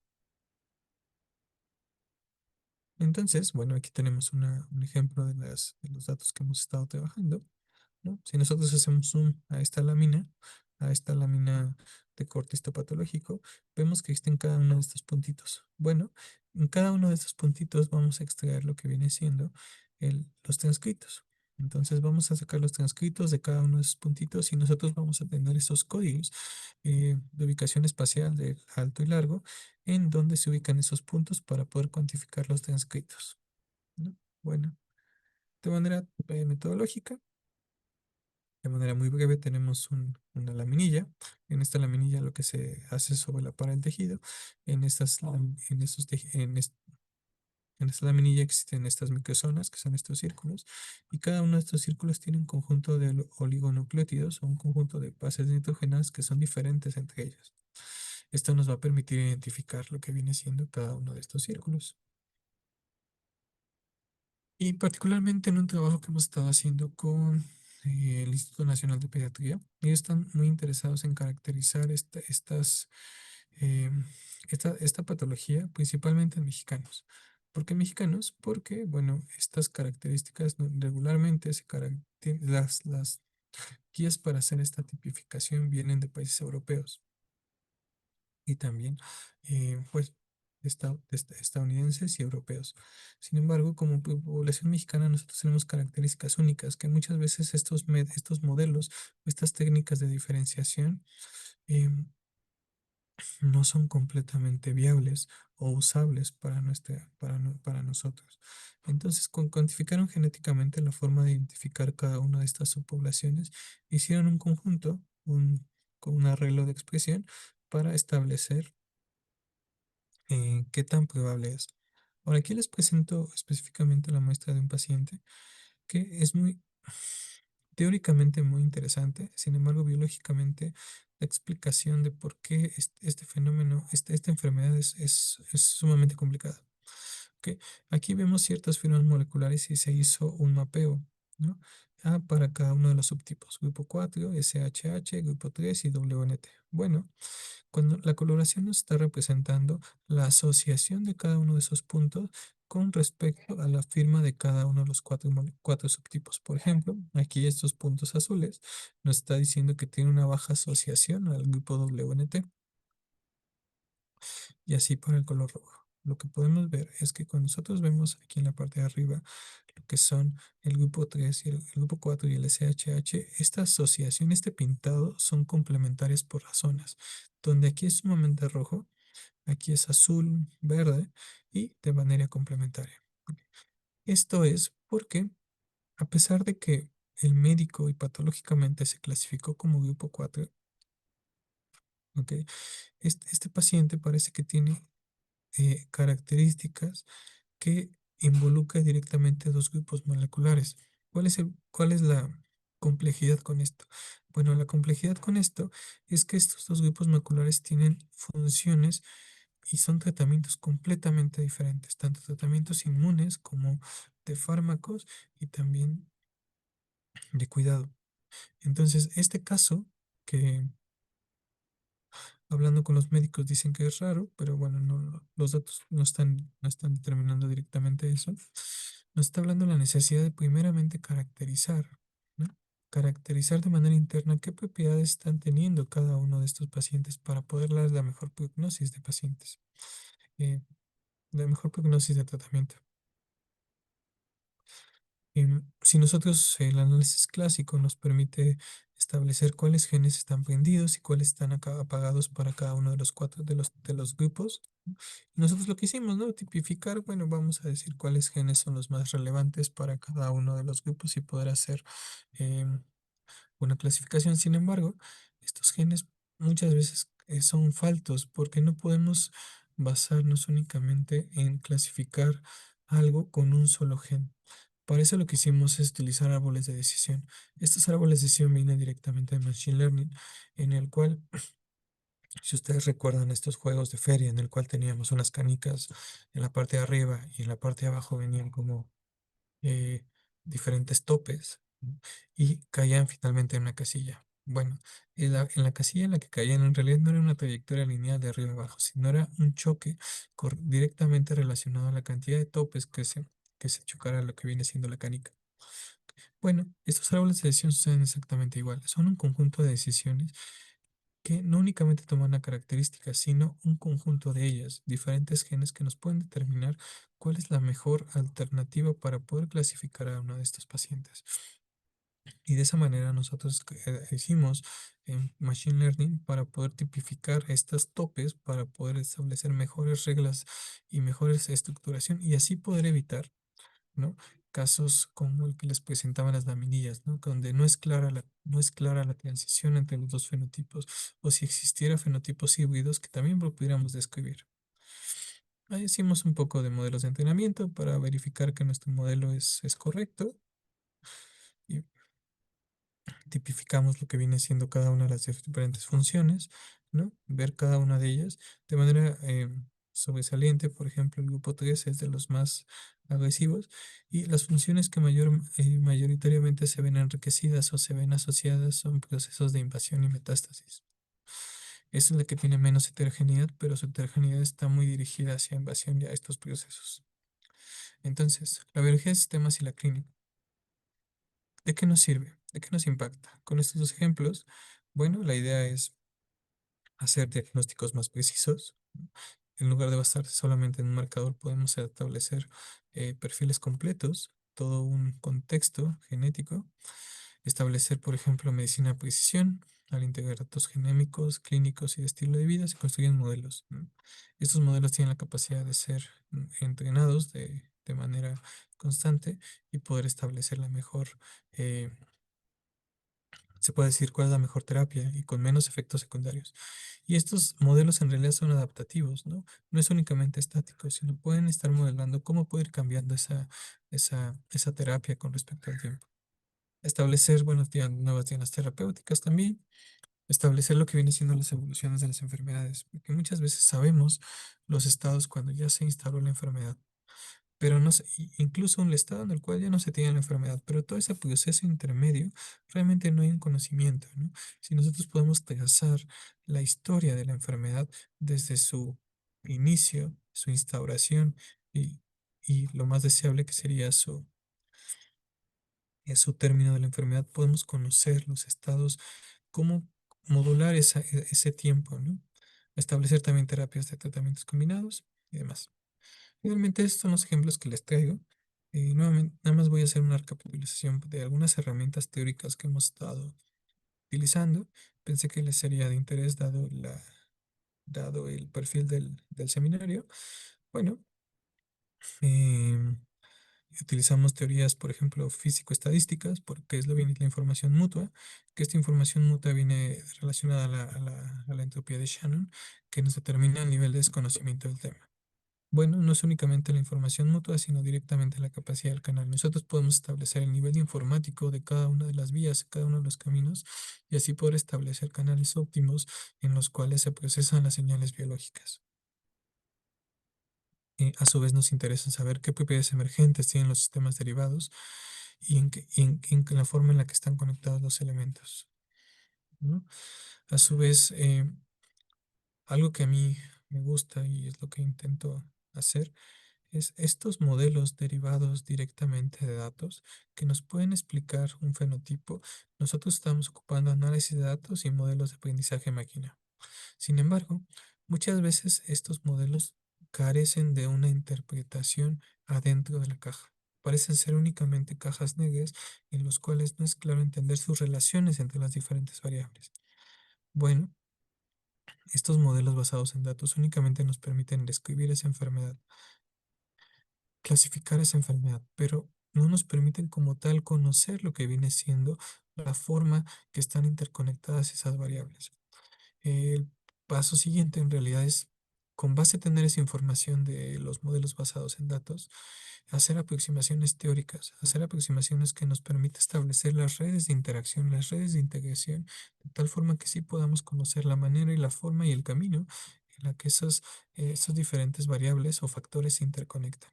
Entonces, bueno, aquí tenemos un ejemplo de los datos que hemos estado trabajando, ¿no? Si nosotros hacemos zoom a esta lámina de corte histopatológico, vemos que existen cada uno de estos puntitos. Bueno, en cada uno de estos puntitos vamos a extraer lo que viene siendo los transcritos. Entonces vamos a sacar los transcritos de cada uno de esos puntitos, y nosotros vamos a tener esos códigos de ubicación espacial de alto y largo, en donde se ubican esos puntos para poder cuantificar los transcritos, ¿no? Bueno, de manera metodológica, de manera muy breve, tenemos una laminilla. En esta laminilla lo que se hace es sobrelapar el tejido. En estas, lam- en estos teji- en esta laminilla existen estas microzonas, que son estos círculos, y cada uno de estos círculos tiene un conjunto de oligonucleótidos o un conjunto de bases nitrógenas que son diferentes entre ellas. Esto nos va a permitir identificar lo que viene siendo cada uno de estos círculos. Y particularmente en un trabajo que hemos estado haciendo con el Instituto Nacional de Pediatría, ellos están muy interesados en caracterizar eh, esta patología, principalmente en mexicanos. ¿Por qué mexicanos? Porque, bueno, estas características regularmente las guías para hacer esta tipificación vienen de países europeos, y también pues estadounidenses y europeos. Sin embargo, como población mexicana, nosotros tenemos características únicas que muchas veces estos modelos, estas técnicas de diferenciación em, no son completamente viables o usables para nosotros. Entonces, cuantificaron genéticamente la forma de identificar cada una de estas subpoblaciones, hicieron un conjunto, con un arreglo de expresión para establecer qué tan probable es. Ahora, aquí les presento específicamente la muestra de un paciente que es teóricamente muy interesante. Sin embargo, biológicamente, la explicación de por qué este fenómeno, esta enfermedad es sumamente complicada. Ok, aquí vemos ciertas firmas moleculares y se hizo un mapeo, ¿no? Para cada uno de los subtipos: grupo 4, SHH, grupo 3 y WNT. Bueno, cuando la coloración nos está representando la asociación de cada uno de esos puntos con respecto a la firma de cada uno de los cuatro subtipos. Por ejemplo, aquí estos puntos azules nos está diciendo que tiene una baja asociación al grupo WNT, y así para el color rojo. Lo que podemos ver es que cuando nosotros vemos aquí en la parte de arriba lo que son el grupo 3 y el grupo 4 y el SHH, esta asociación, este pintado, son complementarias por las zonas, donde aquí es sumamente rojo, aquí es azul, verde, y de manera complementaria. Esto es porque, a pesar de que el médico y patológicamente se clasificó como grupo 4, ¿ok? Este paciente parece que tiene características que involucra directamente dos grupos moleculares. Cuál es la complejidad con esto? Bueno, la complejidad con esto es que estos dos grupos moleculares tienen funciones y son tratamientos completamente diferentes, tanto tratamientos inmunes como de fármacos y también de cuidado. Entonces, este caso que hablando con los médicos dicen que es raro, pero bueno, los datos no están determinando directamente eso. Nos está hablando de la necesidad de primeramente caracterizar, ¿no? Caracterizar de manera interna qué propiedades están teniendo cada uno de estos pacientes para poder dar la mejor prognosis de pacientes, eh, la mejor prognosis de tratamiento. Si nosotros el análisis clásico nos permite establecer cuáles genes están prendidos y cuáles están apagados para cada uno de los cuatro de los grupos. Nosotros lo que hicimos, ¿no? Tipificar, bueno, vamos a decir cuáles genes son los más relevantes para cada uno de los grupos y poder hacer em, una clasificación. Sin embargo, estos genes muchas veces son faltos porque no podemos basarnos únicamente en clasificar algo con un solo gen. Para eso lo que hicimos es utilizar árboles de decisión. Estos árboles de decisión vienen directamente de Machine Learning, en el cual, si ustedes recuerdan estos juegos de feria, en el cual teníamos unas canicas en la parte de arriba y en la parte de abajo venían como eh, diferentes topes, ¿no? Y caían finalmente en una casilla. Bueno, en la casilla en la que caían en realidad no era una trayectoria lineal de arriba a abajo, sino era un choque directamente relacionado a la cantidad de topes que se chocara a lo que viene siendo la canica. Bueno, estos árboles de decisión suceden exactamente igual. Son un conjunto de decisiones que no únicamente toman una característica, sino un conjunto de ellas, diferentes genes que nos pueden determinar cuál es la mejor alternativa para poder clasificar a uno de estos pacientes. Y de esa manera nosotros hicimos Machine Learning para poder tipificar estos topes, para poder establecer mejores reglas y mejores estructuración y así poder evitar, ¿no? Casos como el que les presentaban las laminillas, ¿no? Donde no es clara la transición entre los dos fenotipos, o si existiera fenotipos híbridos que también lo pudiéramos describir. Ahí hicimos un poco de modelos de entrenamiento para verificar que nuestro modelo es correcto y tipificamos lo que viene siendo cada una de las diferentes funciones, ¿no? Ver cada una de ellas de manera sobresaliente. Por ejemplo, el grupo 3 es de los más agresivos y las funciones que mayoritariamente se ven enriquecidas o se ven asociadas son procesos de invasión y metástasis. Esa es la que tiene menos heterogeneidad, pero su heterogeneidad está muy dirigida hacia invasión y a estos procesos. Entonces, la biología de sistemas y la clínica. ¿De qué nos sirve? ¿De qué nos impacta? Con estos dos ejemplos, bueno, la idea es hacer diagnósticos más precisos. En lugar de basarse solamente en un marcador, podemos establecer perfiles completos, todo un contexto genético, establecer, por ejemplo, medicina de precisión. Al integrar datos genémicos, clínicos y de estilo de vida, se construyen modelos, ¿no? Estos modelos tienen la capacidad de ser entrenados de manera constante y poder establecer la mejor eh, se puede decir cuál es la mejor terapia y con menos efectos secundarios. Y estos modelos en realidad son adaptativos, ¿no? No es únicamente estático, sino pueden estar modelando cómo puede ir cambiando esa terapia con respecto al tiempo. Establecer, bueno, nuevas dianas terapéuticas también. Establecer lo que viene siendo las evoluciones de las enfermedades, porque muchas veces sabemos los estados cuando ya se instaló la enfermedad, pero no sé, incluso un estado en el cual ya no se tiene la enfermedad, pero todo ese proceso intermedio realmente no hay un conocimiento, ¿no? Si nosotros podemos trazar la historia de la enfermedad desde su inicio, su instauración y, y lo más deseable que sería su término de la enfermedad, podemos conocer los estados, cómo modular ese tiempo, ¿no? Establecer también terapias de tratamientos combinados y demás. Finalmente, estos son los ejemplos que les traigo. Nuevamente, nada más voy a hacer una recapitulación de algunas herramientas teóricas que hemos estado utilizando. Pensé que les sería de interés dado el perfil del seminario. Bueno, em, Utilizamos teorías, por ejemplo, físico-estadísticas, porque es lo viene la información mutua, que esta información mutua viene relacionada a la entropía de Shannon, que nos determina el nivel de desconocimiento del tema. Bueno, no es únicamente la información mutua, sino directamente la capacidad del canal. Nosotros podemos establecer el nivel informático de cada una de las vías, cada uno de los caminos, y así poder establecer canales óptimos en los cuales se procesan las señales biológicas. A su vez nos interesa saber qué propiedades emergentes tienen los sistemas derivados y en la forma en la que están conectados los elementos, ¿no? A su vez, algo que a mí me gusta y es lo que intento hacer es estos modelos derivados directamente de datos que nos pueden explicar un fenotipo. Nosotros estamos ocupando análisis de datos y modelos de aprendizaje máquina. Sin embargo, muchas veces estos modelos carecen de una interpretación adentro de la caja. Parecen ser únicamente cajas negras en los cuales no es claro entender sus relaciones entre las diferentes variables. Bueno, estos modelos basados en datos únicamente nos permiten describir esa enfermedad, clasificar esa enfermedad, pero no nos permiten como tal conocer lo que viene siendo la forma que están interconectadas esas variables. El paso siguiente en realidad es, con base a tener esa información de los modelos basados en datos, hacer aproximaciones teóricas, hacer aproximaciones que nos permita establecer las redes de interacción, las redes de integración, de tal forma que sí podamos conocer la manera y la forma y el camino en la que esas diferentes variables o factores se interconectan.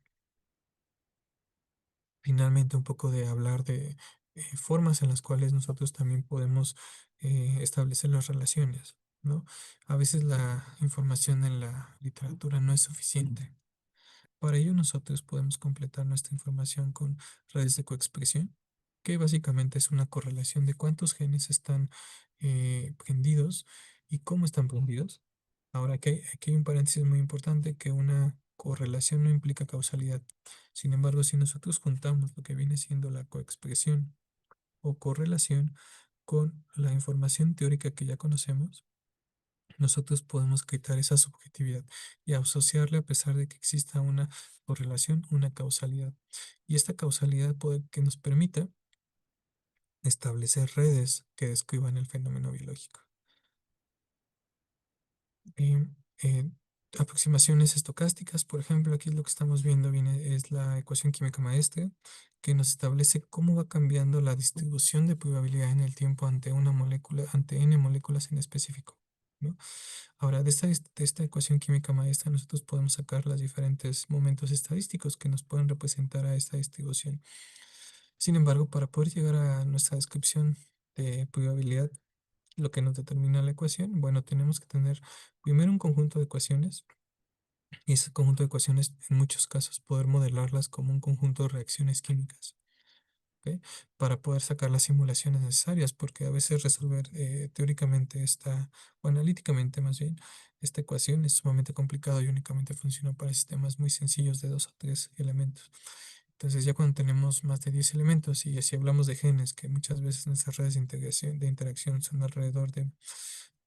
Finalmente, un poco de hablar de formas en las cuales nosotros también podemos establecer las relaciones, ¿no? A veces la información en la literatura no es suficiente. Para ello, nosotros podemos completar nuestra información con redes de coexpresión, que básicamente es una correlación de cuántos genes están prendidos y cómo están prendidos. Ahora, aquí hay un paréntesis muy importante, que una correlación no implica causalidad. Sin embargo, si nosotros juntamos lo que viene siendo la coexpresión o correlación con la información teórica que ya conocemos, nosotros podemos quitar esa subjetividad y asociarle, a pesar de que exista una correlación, una causalidad. Y esta causalidad puede que nos permita establecer redes que describan el fenómeno biológico. Em, eh, Aproximaciones estocásticas, por ejemplo, aquí lo que estamos viendo es la ecuación química maestra, que nos establece cómo va cambiando la distribución de probabilidad en el tiempo ante una molécula, ante n moléculas en específico, ¿no? Ahora, de esta ecuación química maestra, nosotros podemos sacar los diferentes momentos estadísticos que nos pueden representar a esta distribución. Sin embargo, para poder llegar a nuestra descripción de probabilidad, lo que nos determina la ecuación, bueno, tenemos que tener primero un conjunto de ecuaciones, y ese conjunto de ecuaciones en muchos casos poder modelarlas como un conjunto de reacciones químicas. ¿Ok? Para poder sacar las simulaciones necesarias, porque a veces resolver teóricamente o analíticamente más bien, esta ecuación es sumamente complicado y únicamente funciona para sistemas muy sencillos de 2 o 3 elementos. Entonces, ya cuando tenemos más de 10 elementos y si hablamos de genes, que muchas veces nuestras redes de integración, de interacción son alrededor de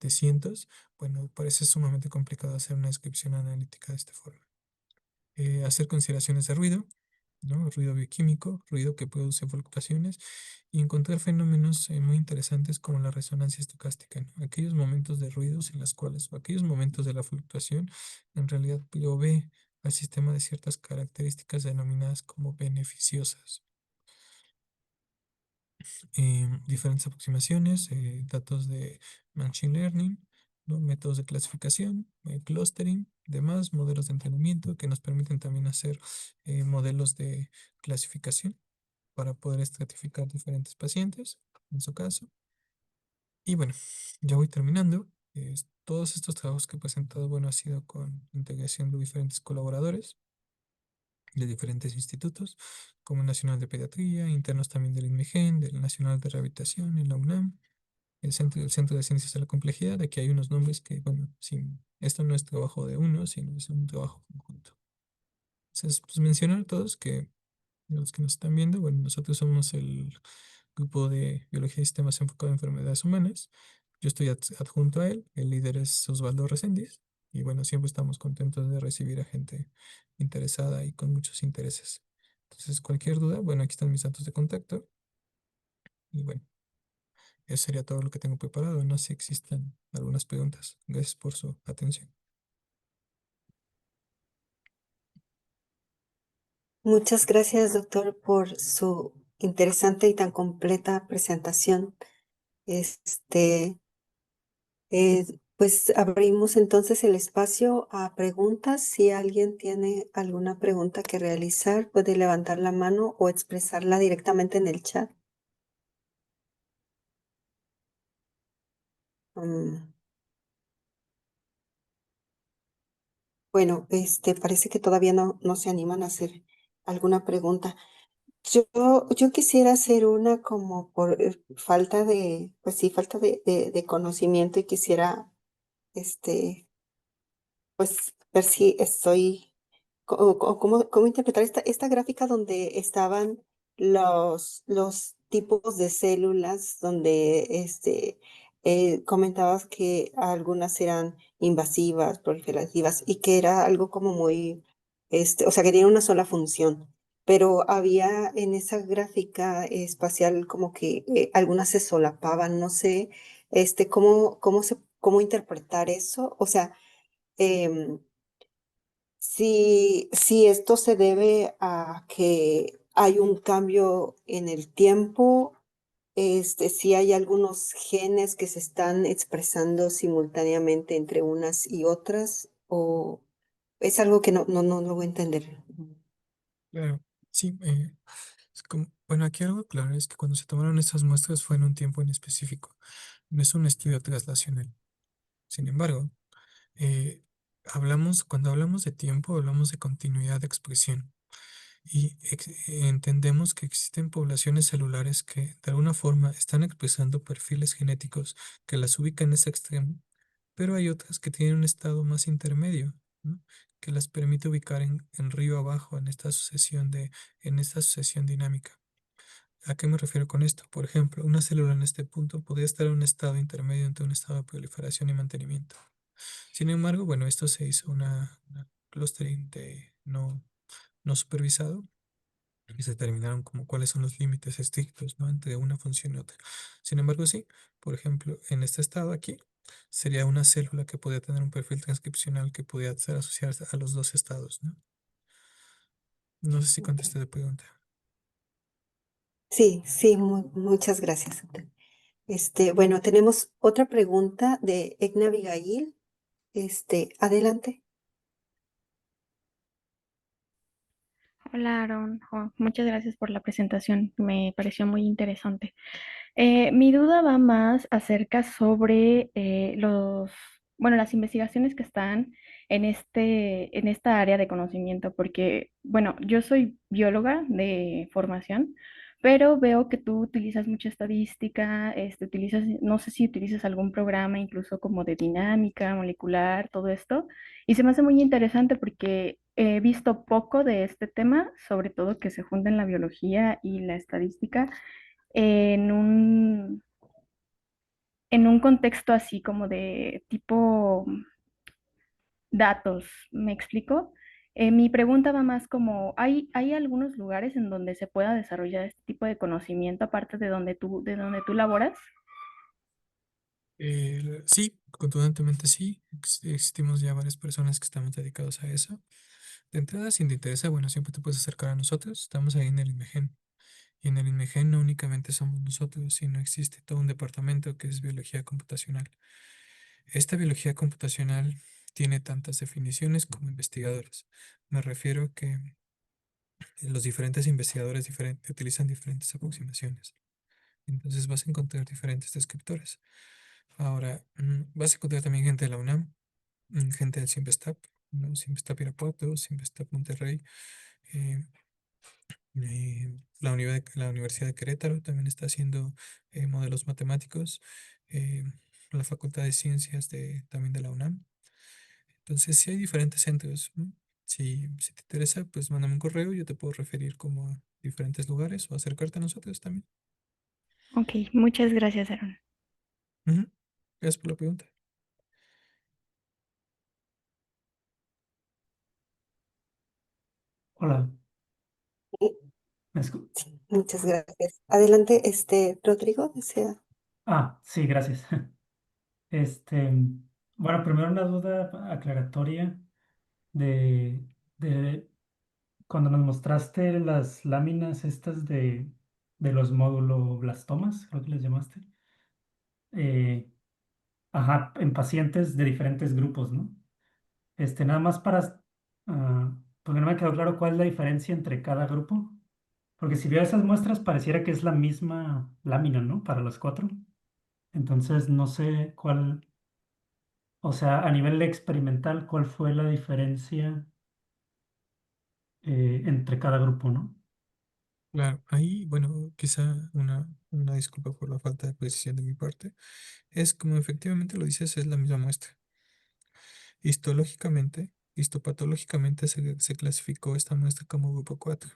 cientos, bueno, parece sumamente complicado hacer una descripción analítica de esta forma. Hacer consideraciones de ruido, ¿no? Ruido bioquímico, ruido que produce fluctuaciones, y encontrar fenómenos muy interesantes como la resonancia estocástica, ¿no? Aquellos momentos de ruidos en las cuales, o aquellos momentos de la fluctuación, en realidad provee al sistema de ciertas características denominadas como beneficiosas. Diferentes aproximaciones, datos de Machine Learning, ¿no? Métodos de clasificación, clustering, demás modelos de entrenamiento que nos permiten también hacer modelos de clasificación para poder estratificar diferentes pacientes, en su caso. Y bueno, ya voy terminando. Todos estos trabajos que he presentado, bueno, ha sido con integración de diferentes colaboradores de diferentes institutos, como el Nacional de Pediatría, internos también del INMEGEN, del Nacional de Rehabilitación en la UNAM, el Centro de Ciencias de la Complejidad. Aquí hay unos nombres que, bueno, esto no es trabajo de uno, sino es un trabajo conjunto. Entonces, pues mencionar a todos que los que nos están viendo, bueno, nosotros somos el grupo de Biología y Sistemas enfocado en enfermedades humanas. Yo estoy adjunto a él, el líder es Osvaldo Reséndiz, y bueno, siempre estamos contentos de recibir a gente interesada y con muchos intereses. Entonces, cualquier duda, bueno, aquí están mis datos de contacto. Y bueno, eso sería todo lo que tengo preparado. No sé si existen algunas preguntas. Gracias por su atención. Muchas gracias, doctor, por su interesante y tan completa presentación. Este, pues abrimos entonces el espacio a preguntas. Si alguien tiene alguna pregunta que realizar, puede levantar la mano o expresarla directamente en el chat. Mm, Bueno, parece que todavía no se animan a hacer alguna pregunta. Yo quisiera hacer una como por falta de, pues sí, falta de conocimiento y quisiera, este, pues ver si estoy, cómo interpretar esta gráfica donde estaban los tipos de células, donde comentabas que algunas eran invasivas, proliferativas, y que era algo como muy, o sea, que tiene una sola función. Pero había en esa gráfica espacial como que algunas se solapaban, no sé, cómo interpretar eso. O sea, em, si esto se debe a que hay un cambio en el tiempo, si hay algunos genes que se están expresando simultáneamente entre unas y otras, o es algo que no lo voy a entender. Claro, sí. Bueno, aquí algo claro es que cuando se tomaron estas muestras fue en un tiempo en específico. No es un estudio traslacional. Sin embargo, eh, cuando hablamos de tiempo, hablamos de continuidad de expresión. Y entendemos que existen poblaciones celulares que de alguna forma están expresando perfiles genéticos que las ubican en ese extremo, pero hay otras que tienen un estado más intermedio, ¿no? Que las permite ubicar en río abajo en esta sucesión dinámica. ¿A qué me refiero con esto? Por ejemplo, una célula en este punto podría estar en un estado intermedio entre un estado de proliferación y mantenimiento. Sin embargo, bueno, esto se hizo una clustering de no supervisado y se determinaron como cuáles son los límites estrictos, ¿no? Entre una función y otra. Sin embargo, sí, por ejemplo, en este estado aquí sería una célula que podría tener un perfil transcripcional que podría ser asociado a los dos estados, ¿no? No sé si contesté la pregunta. Sí, sí, muchas gracias. Bueno, tenemos otra pregunta de Egna Abigail. Adelante. Hola, Aaron. Muchas gracias por la presentación. Me pareció muy interesante. Mi duda va más acerca sobre bueno, las investigaciones que están en esta área de conocimiento, porque, bueno, yo soy bióloga de formación, pero veo que tú utilizas mucha estadística, no sé si utilizas algún programa incluso como de dinámica molecular, todo esto, y se me hace muy interesante porque he visto poco de este tema, sobre todo que se junta en la biología y la estadística en en un contexto así como de tipo datos, ¿me explico? Mi pregunta va más como, ¿hay algunos lugares en donde se pueda desarrollar este tipo de conocimiento aparte de donde tú laboras? Sí, contundentemente sí. Existimos ya varias personas que estamos dedicados a eso. De entrada, si te interesa, bueno, siempre te puedes acercar a nosotros. Estamos ahí en el INMEGEN. Y en el INMEGEN no únicamente somos nosotros, sino existe todo un departamento que es biología computacional. Esta biología computacional tiene tantas definiciones como investigadores. Me refiero a que los diferentes investigadores utilizan diferentes aproximaciones. Entonces vas a encontrar diferentes descriptores. Ahora, vas a encontrar también gente de la UNAM, gente del CIMBESTAP, ¿no? CIMBESTAP Irapuato, CIMBESTAP Monterrey, eh, la Universidad de Querétaro también está haciendo modelos matemáticos, eh, la Facultad de Ciencias también de la UNAM. Entonces, sí hay diferentes centros, ¿no? Si te interesa, pues mándame un correo, yo te puedo referir como a diferentes lugares o acercarte a nosotros también. Ok, muchas gracias, Aaron. Ujú. Gracias por la pregunta. Hola. ¿Me escu- Sí, muchas gracias. Adelante, Rodrigo, desea. Sí, gracias. Este, bueno, primero una duda aclaratoria de, de cuando nos mostraste las láminas estas de los móduloblastomas, creo que les llamaste. eh, ajá, en pacientes de diferentes grupos, ¿no? Nada más porque no me quedó claro cuál es la diferencia entre cada grupo. Porque si veo esas muestras, pareciera que es la misma lámina, ¿no? Para los cuatro. Entonces, no sé cuál, o sea, a nivel experimental, cuál fue la diferencia entre cada grupo, ¿no? Claro, ahí, bueno, quizá una disculpa por la falta de precisión de mi parte. Es como efectivamente lo dices, es la misma muestra. Histológicamente, histopatológicamente se clasificó esta muestra como grupo 4.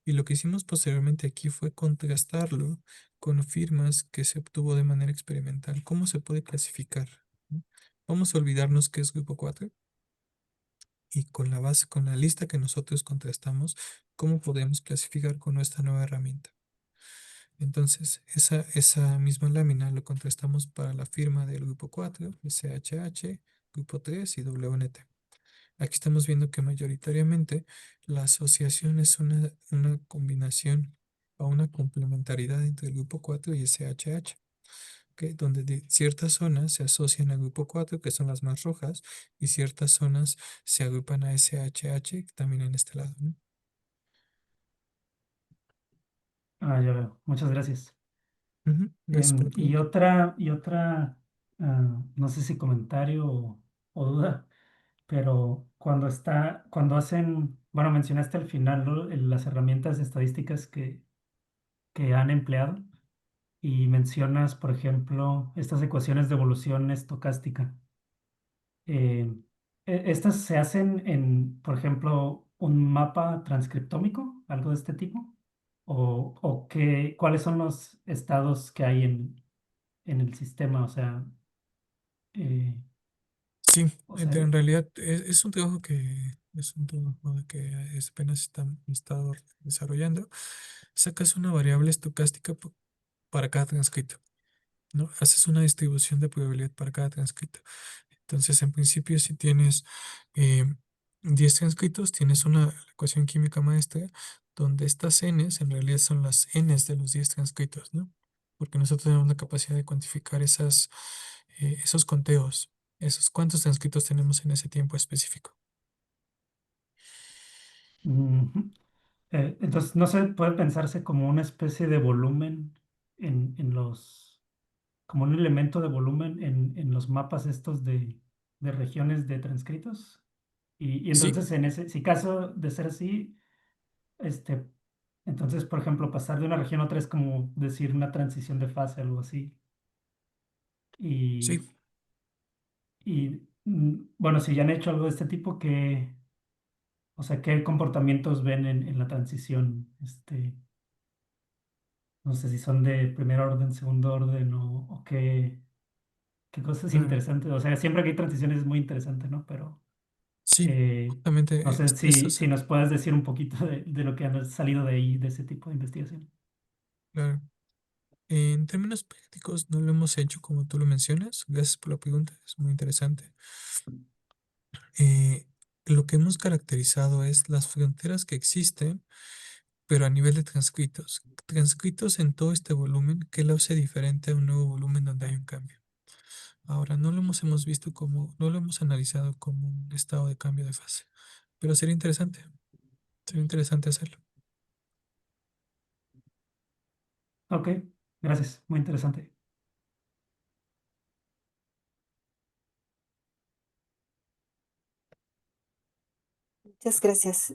Y lo que hicimos posteriormente aquí fue contrastarlo con firmas que se obtuvo de manera experimental. ¿Cómo se puede clasificar? ¿No? Vamos a olvidarnos que es grupo 4 y con la base, con la lista que nosotros contrastamos, ¿cómo podemos clasificar con nuestra nueva herramienta? Entonces, esa misma lámina lo contrastamos para la firma del grupo 4, SHH, grupo 3 y WNT. Aquí estamos viendo que mayoritariamente la asociación es una combinación o una complementariedad entre el grupo 4 y SHH, ¿ok? Donde ciertas zonas se asocian al grupo 4, que son las más rojas, y ciertas zonas se agrupan a SHH, también en este lado, ¿no? Ya veo. Muchas gracias. Ujú, gracias por la Y pregunta. no sé si comentario o duda, pero cuando hacen, bueno, mencionaste al final, ¿no? Las herramientas estadísticas que han empleado y mencionas, por ejemplo, estas ecuaciones de evolución estocástica. Eh, ¿Estas se hacen en, por ejemplo, un mapa transcriptómico, algo de este tipo? ¿Cuáles son los estados que hay en el sistema? Eh, Sí, o sea, en realidad es un trabajo que es un trabajo que apenas está desarrollando. Sacas una variable estocástica para cada transcrito, ¿no? Haces una distribución de probabilidad para cada transcrito. Entonces, en principio, si tienes eh, 10 transcritos, tienes una ecuación química maestra donde estas n's en realidad son las n's de los 10 transcritos, ¿no? Porque nosotros tenemos la capacidad de cuantificar esos conteos, esos cuántos transcritos tenemos en ese tiempo específico. ujú. Entonces, no se puede pensarse como una especie de volumen como un elemento de volumen en los mapas estos de regiones de transcritos. Y Sí, entonces, si caso de ser así, este, entonces, por ejemplo, pasar de una región a otra es como decir una transición de fase, algo así. sí. Y, bueno, si ya han hecho algo de este tipo, o sea, ¿qué comportamientos ven en la transición? No sé si son de primer orden, segundo orden o qué cosas Claro. interesantes. O sea, siempre que hay transiciones es muy interesante, ¿no? Pero Sí, eh, no justamente sé esto si nos puedes decir un poquito de lo que ha salido de ahí, de ese tipo de investigación. claro. En términos prácticos, no lo hemos hecho como tú lo mencionas. Gracias por la pregunta, es muy interesante. Eh, lo que hemos caracterizado es las fronteras que existen, pero a nivel de transcritos. Transcritos en todo este volumen, ¿qué lo hace diferente a un nuevo volumen donde hay un cambio? Ahora, hemos visto como, no lo hemos analizado como un estado de cambio de fase, pero sería interesante hacerlo. Ok, gracias, muy interesante. Muchas gracias,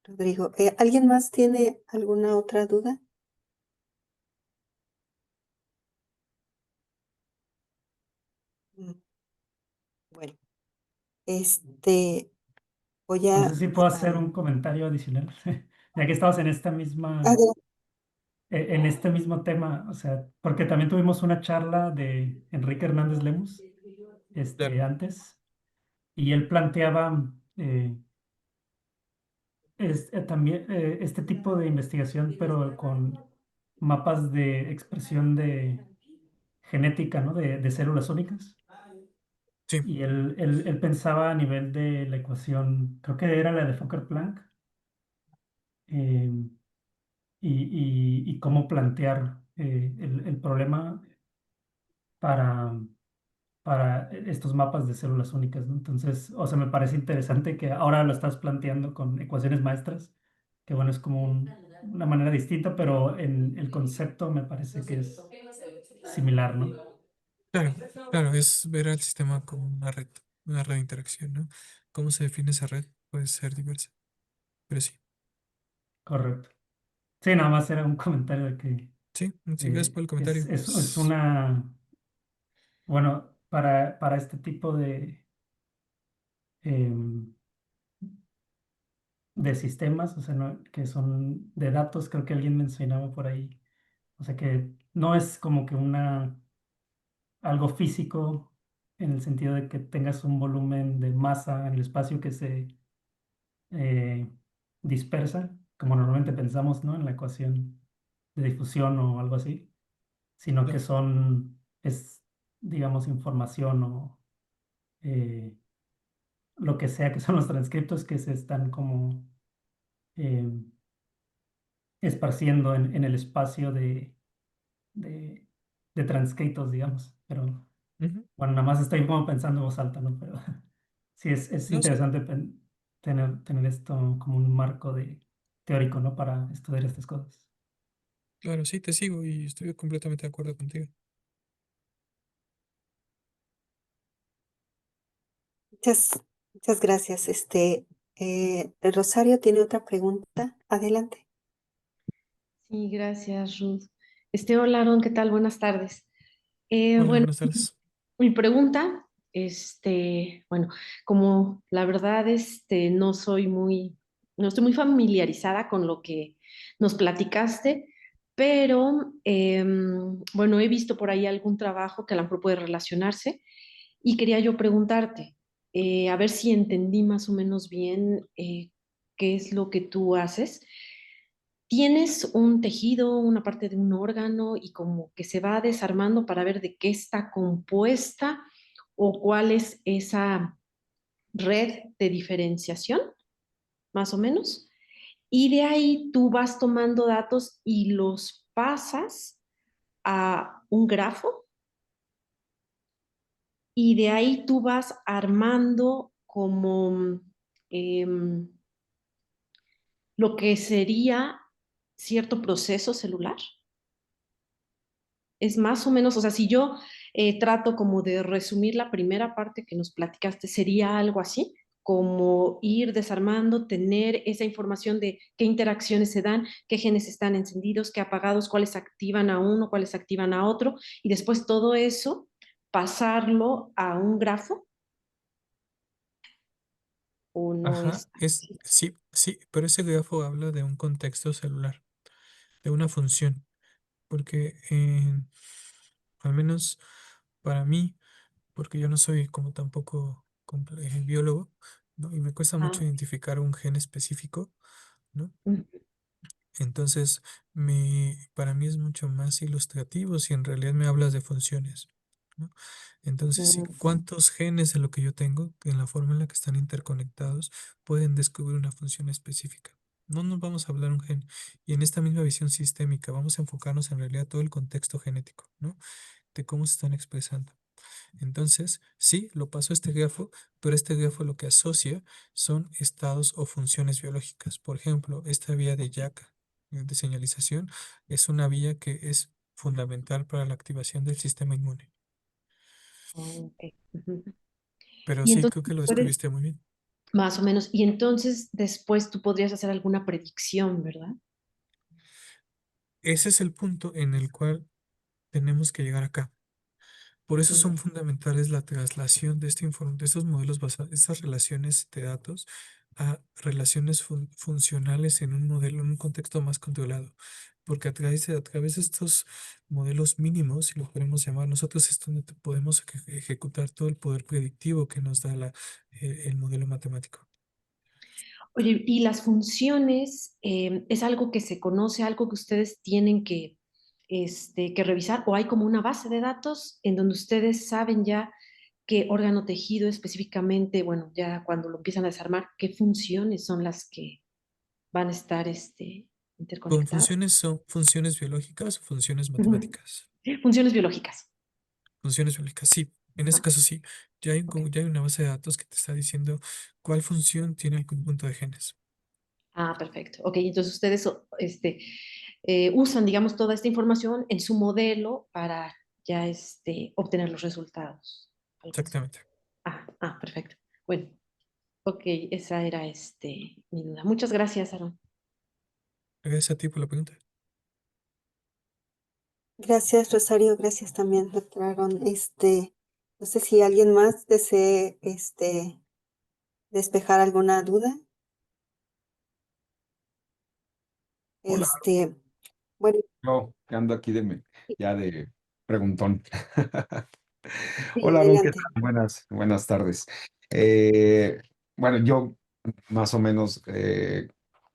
Rodrigo. ¿Alguien más tiene alguna otra duda? Mm, Bueno, este, voy No sé a, si puedo hacer a- un comentario adicional, ya que estamos en esta adel- en este mismo tema, o sea, porque también tuvimos una charla de Enrique Hernández Lemus, Claro. antes, y él planteaba es también este tipo de investigación, pero con mapas de expresión de genética, ¿no? De células únicas. Sí, Y él pensaba a nivel de la ecuación, creo que era la de Fokker-Planck, eh, y cómo plantear el problema para, para estos mapas de células únicas, ¿no? Entonces, o sea, me parece interesante que ahora lo estás planteando con ecuaciones maestras, que bueno, es como una manera distinta, pero en el concepto me parece que es similar, ¿no? claro, claro, es ver al sistema como una red de interacción, ¿no? ¿Cómo se define esa red? Puede ser diversa, pero sí, Correcto. Sí, nada más era un comentario de que sí, sí, gracias por el comentario. es una, bueno, para este tipo em, de sistemas, o sea, que son de datos, creo que alguien mencionaba por ahí, o sea, que no es como que algo físico en el sentido de que tengas un volumen de masa en el espacio que se eh, dispersa, como normalmente pensamos, ¿no? En la ecuación de difusión o algo así, sino que Claro. es, digamos, información o eh, lo que sea que son los transcriptos que se están como eh, esparciendo en el espacio de, de transcritos, digamos. Pero Ujú. bueno, nada más estoy como pensando en voz alta, ¿no? Pero sí, es No, sí, interesante tener esto como un marco teórico, ¿no? Para estudiar estas cosas. claro, sí, te sigo y estoy completamente de acuerdo contigo. Muchas, muchas gracias. Rosario tiene otra pregunta. Adelante. Sí, gracias, Ruth. Hola, Aaron, ¿qué tal? Buenas tardes. Hola, Bueno, buenas tardes. mi pregunta, bueno, como la verdad, no estoy muy familiarizada con lo que nos platicaste, pero bueno, he visto por ahí algún trabajo que a lo mejor puede relacionarse y quería yo preguntarte, a ver si entendí más o menos bien qué es lo que tú haces. Tienes un tejido, una parte de un órgano y como que se va desarmando para ver de qué está compuesta o cuál es esa red de diferenciación, más o menos. Y de ahí tú vas tomando datos y los pasas a un grafo y de ahí tú vas armando como em, lo que sería cierto proceso celular. Es más o menos, o sea, si yo trato como de resumir la primera parte que nos platicaste, sería algo así, como ir desarmando, tener esa información de qué interacciones se dan, qué genes están encendidos, qué apagados, cuáles activan a uno, cuáles activan a otro, y después todo eso pasarlo a un grafo o no Ajá, es así. sí, sí, pero ese grafo habla de un contexto celular, de una función, porque al menos para mí, porque yo no soy como tampoco biólogo, ¿no? Y me cuesta Ah, mucho identificar un gen específico, ¿no? mm, Entonces, para mí es mucho más ilustrativo si en realidad me hablas de funciones, ¿no? Entonces, sí, mm, ¿cuántos genes de lo que yo tengo, en la forma en la que están interconectados, pueden descubrir una función específica? No nos vamos a hablar un gen. Y en esta misma visión sistémica, vamos a enfocarnos en realidad todo el contexto genético, ¿no? De cómo se están expresando. Entonces, sí, lo paso a este grafo, pero este grafo lo que asocia son estados o funciones biológicas. Por ejemplo, esta vía de YACA, de señalización, es una vía que es fundamental para la activación del sistema inmune. ok. Ujú. Pero Y sí, entonces creo que lo puedes, describiste muy bien. más o menos, y entonces después tú podrías hacer alguna predicción, ¿verdad? Ese es el punto en el cual tenemos que llegar acá. Por eso Mm, son fundamentales la traslación de de estos modelos basados, estas relaciones de datos a relaciones funcionales en un modelo, en un contexto más controlado. Porque a través de estos modelos mínimos, si lo podemos llamar, nosotros es donde podemos ejecutar todo el poder predictivo que nos da el modelo matemático. Oye, ¿y las funciones es algo que se conoce, algo que ustedes tienen que revisar? ¿O hay como una base de datos en donde ustedes saben ya qué órgano tejido específicamente, bueno, ya cuando lo empiezan a desarmar, qué funciones son las que van a estar Con interconectadas? funciones son funciones biológicas o funciones Ujú. matemáticas. Funciones biológicas. Funciones biológicas, sí. En ese Ah, caso sí. ok. Ya hay una base de datos que te está diciendo cuál función tiene el conjunto de genes. Ah, perfecto. Ok, entonces ustedes usan, digamos, toda esta información en su modelo para ya obtener los resultados. Algo así. Exactamente. Perfecto. Bueno, ok, esa era mi duda. Muchas gracias, Aaron. Gracias a ti por la pregunta. Gracias, Rosario. Gracias también, doctor Aaron. No sé si alguien más desee, despejar alguna duda. Hola, Este, bueno, yo que ando aquí ya de preguntón. sí, Hola, Aaron, ¿qué adelante. tal? Buenas tardes. Eh, bueno, yo más o menos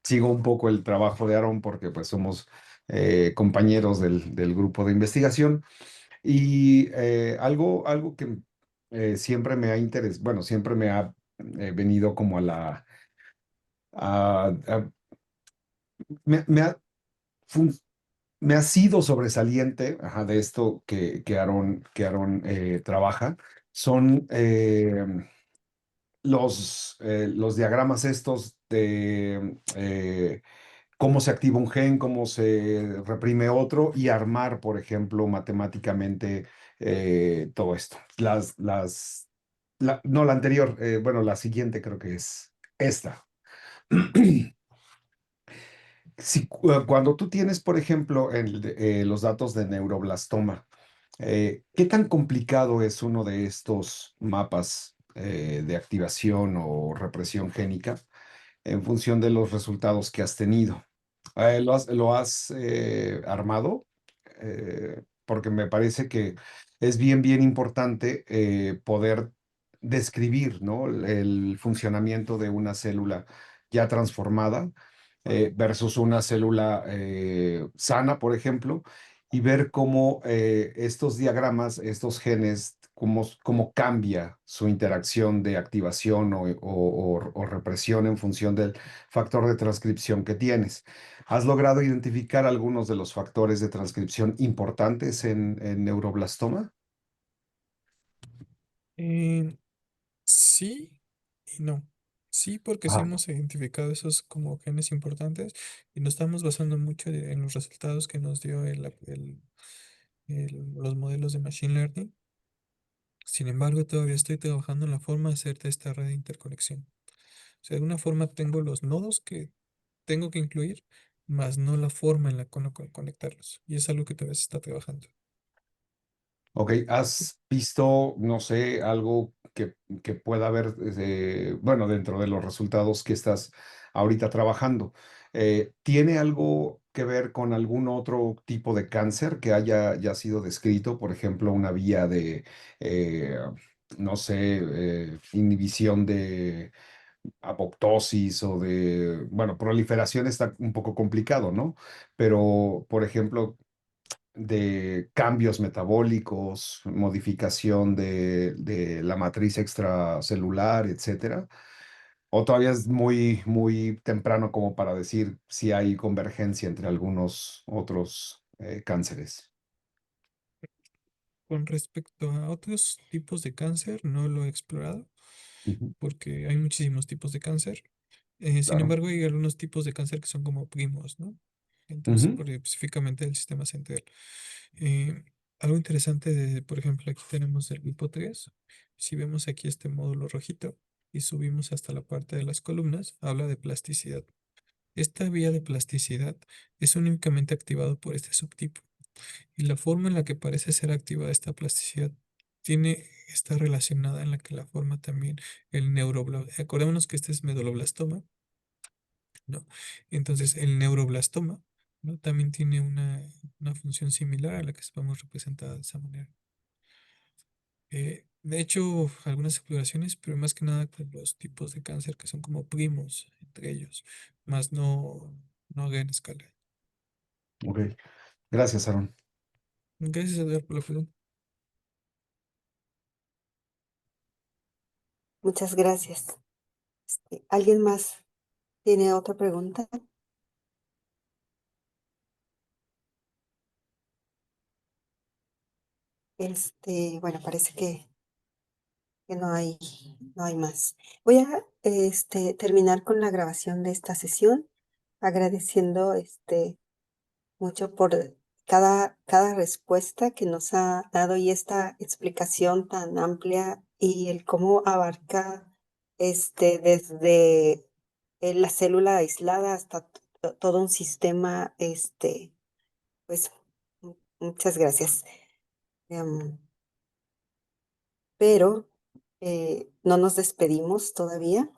sigo un poco el trabajo de Aaron porque pues somos compañeros del grupo de investigación y algo que siempre me ha interesado, bueno, siempre me ha venido como a a- a- me ha fun- me ha sido sobresaliente, ajá, de esto que Aaron trabaja, son los diagramas estos de cómo se activa un gen, cómo se reprime otro y armar, por ejemplo, matemáticamente todo esto. No, la anterior, bueno, la siguiente creo que es esta. Si, cuando tú tienes, por ejemplo, los datos de neuroblastoma, ¿qué tan complicado es uno de estos mapas de activación o represión génica en función de los resultados que has tenido? Lo has armado? Porque me parece que es bien importante poder describir, ¿no? El funcionamiento de una célula ya transformada versus una célula sana, por ejemplo, y ver cómo estos diagramas, estos genes, cómo cambia su interacción de activación o represión en función del factor de transcripción que tienes. ¿Has logrado identificar algunos de los factores de transcripción importantes en neuroblastoma? Eh, sí y no. Sí, porque sí Ah, hemos identificado esos como genes importantes y nos estamos basando mucho en los resultados que nos dio los modelos de Machine Learning. Sin embargo, todavía estoy trabajando en la forma de hacer de esta red de interconexión. O sea, de alguna forma tengo los nodos que tengo que incluir, más no la forma en la que conectarlos. Y es algo que todavía se está trabajando. ok, ¿has visto, no sé, algo que pueda haber, bueno, dentro de los resultados que estás ahorita trabajando? ¿Tiene algo que ver con algún otro tipo de cáncer que haya ya sido descrito? Por ejemplo, una vía de, eh, no sé, inhibición de apoptosis o de, bueno, proliferación está un poco complicado, ¿no? Pero, por ejemplo, de cambios metabólicos, modificación de la matriz extracelular, etcétera. O todavía es muy temprano como para decir si hay convergencia entre algunos otros cánceres. Con respecto a otros tipos de cáncer, no lo he explorado Ujú, porque hay muchísimos tipos de cáncer. Sin claro. embargo, hay algunos tipos de cáncer que son como primos, ¿no? Entonces, Ujú, específicamente del sistema central. Eh, Algo interesante por ejemplo, aquí tenemos el grupo 3. Si vemos aquí este módulo rojito y subimos hasta la parte de las columnas, habla de plasticidad. Esta vía de plasticidad es únicamente activado por este subtipo y la forma en la que parece ser activada esta plasticidad está relacionada en la que la forma también el neuroblastoma. Acordémonos que este es meduloblastoma, ¿no? Entonces el neuroblastoma, ¿no? También tiene una función similar a la que vamos representada de esa manera. he hecho algunas exploraciones, pero más que nada con los tipos de cáncer que son como primos entre ellos, más no a gran escala. Ok, gracias, Aaron. Gracias, Edgar, por la pregunta. Muchas gracias. ¿Alguien más tiene otra pregunta? Bueno, parece que no hay más. Voy a terminar con la grabación de esta sesión, agradeciendo mucho por cada respuesta que nos ha dado y esta explicación tan amplia y el cómo abarca desde la célula aislada hasta todo un sistema, pues muchas gracias. Em, pero no nos despedimos todavía.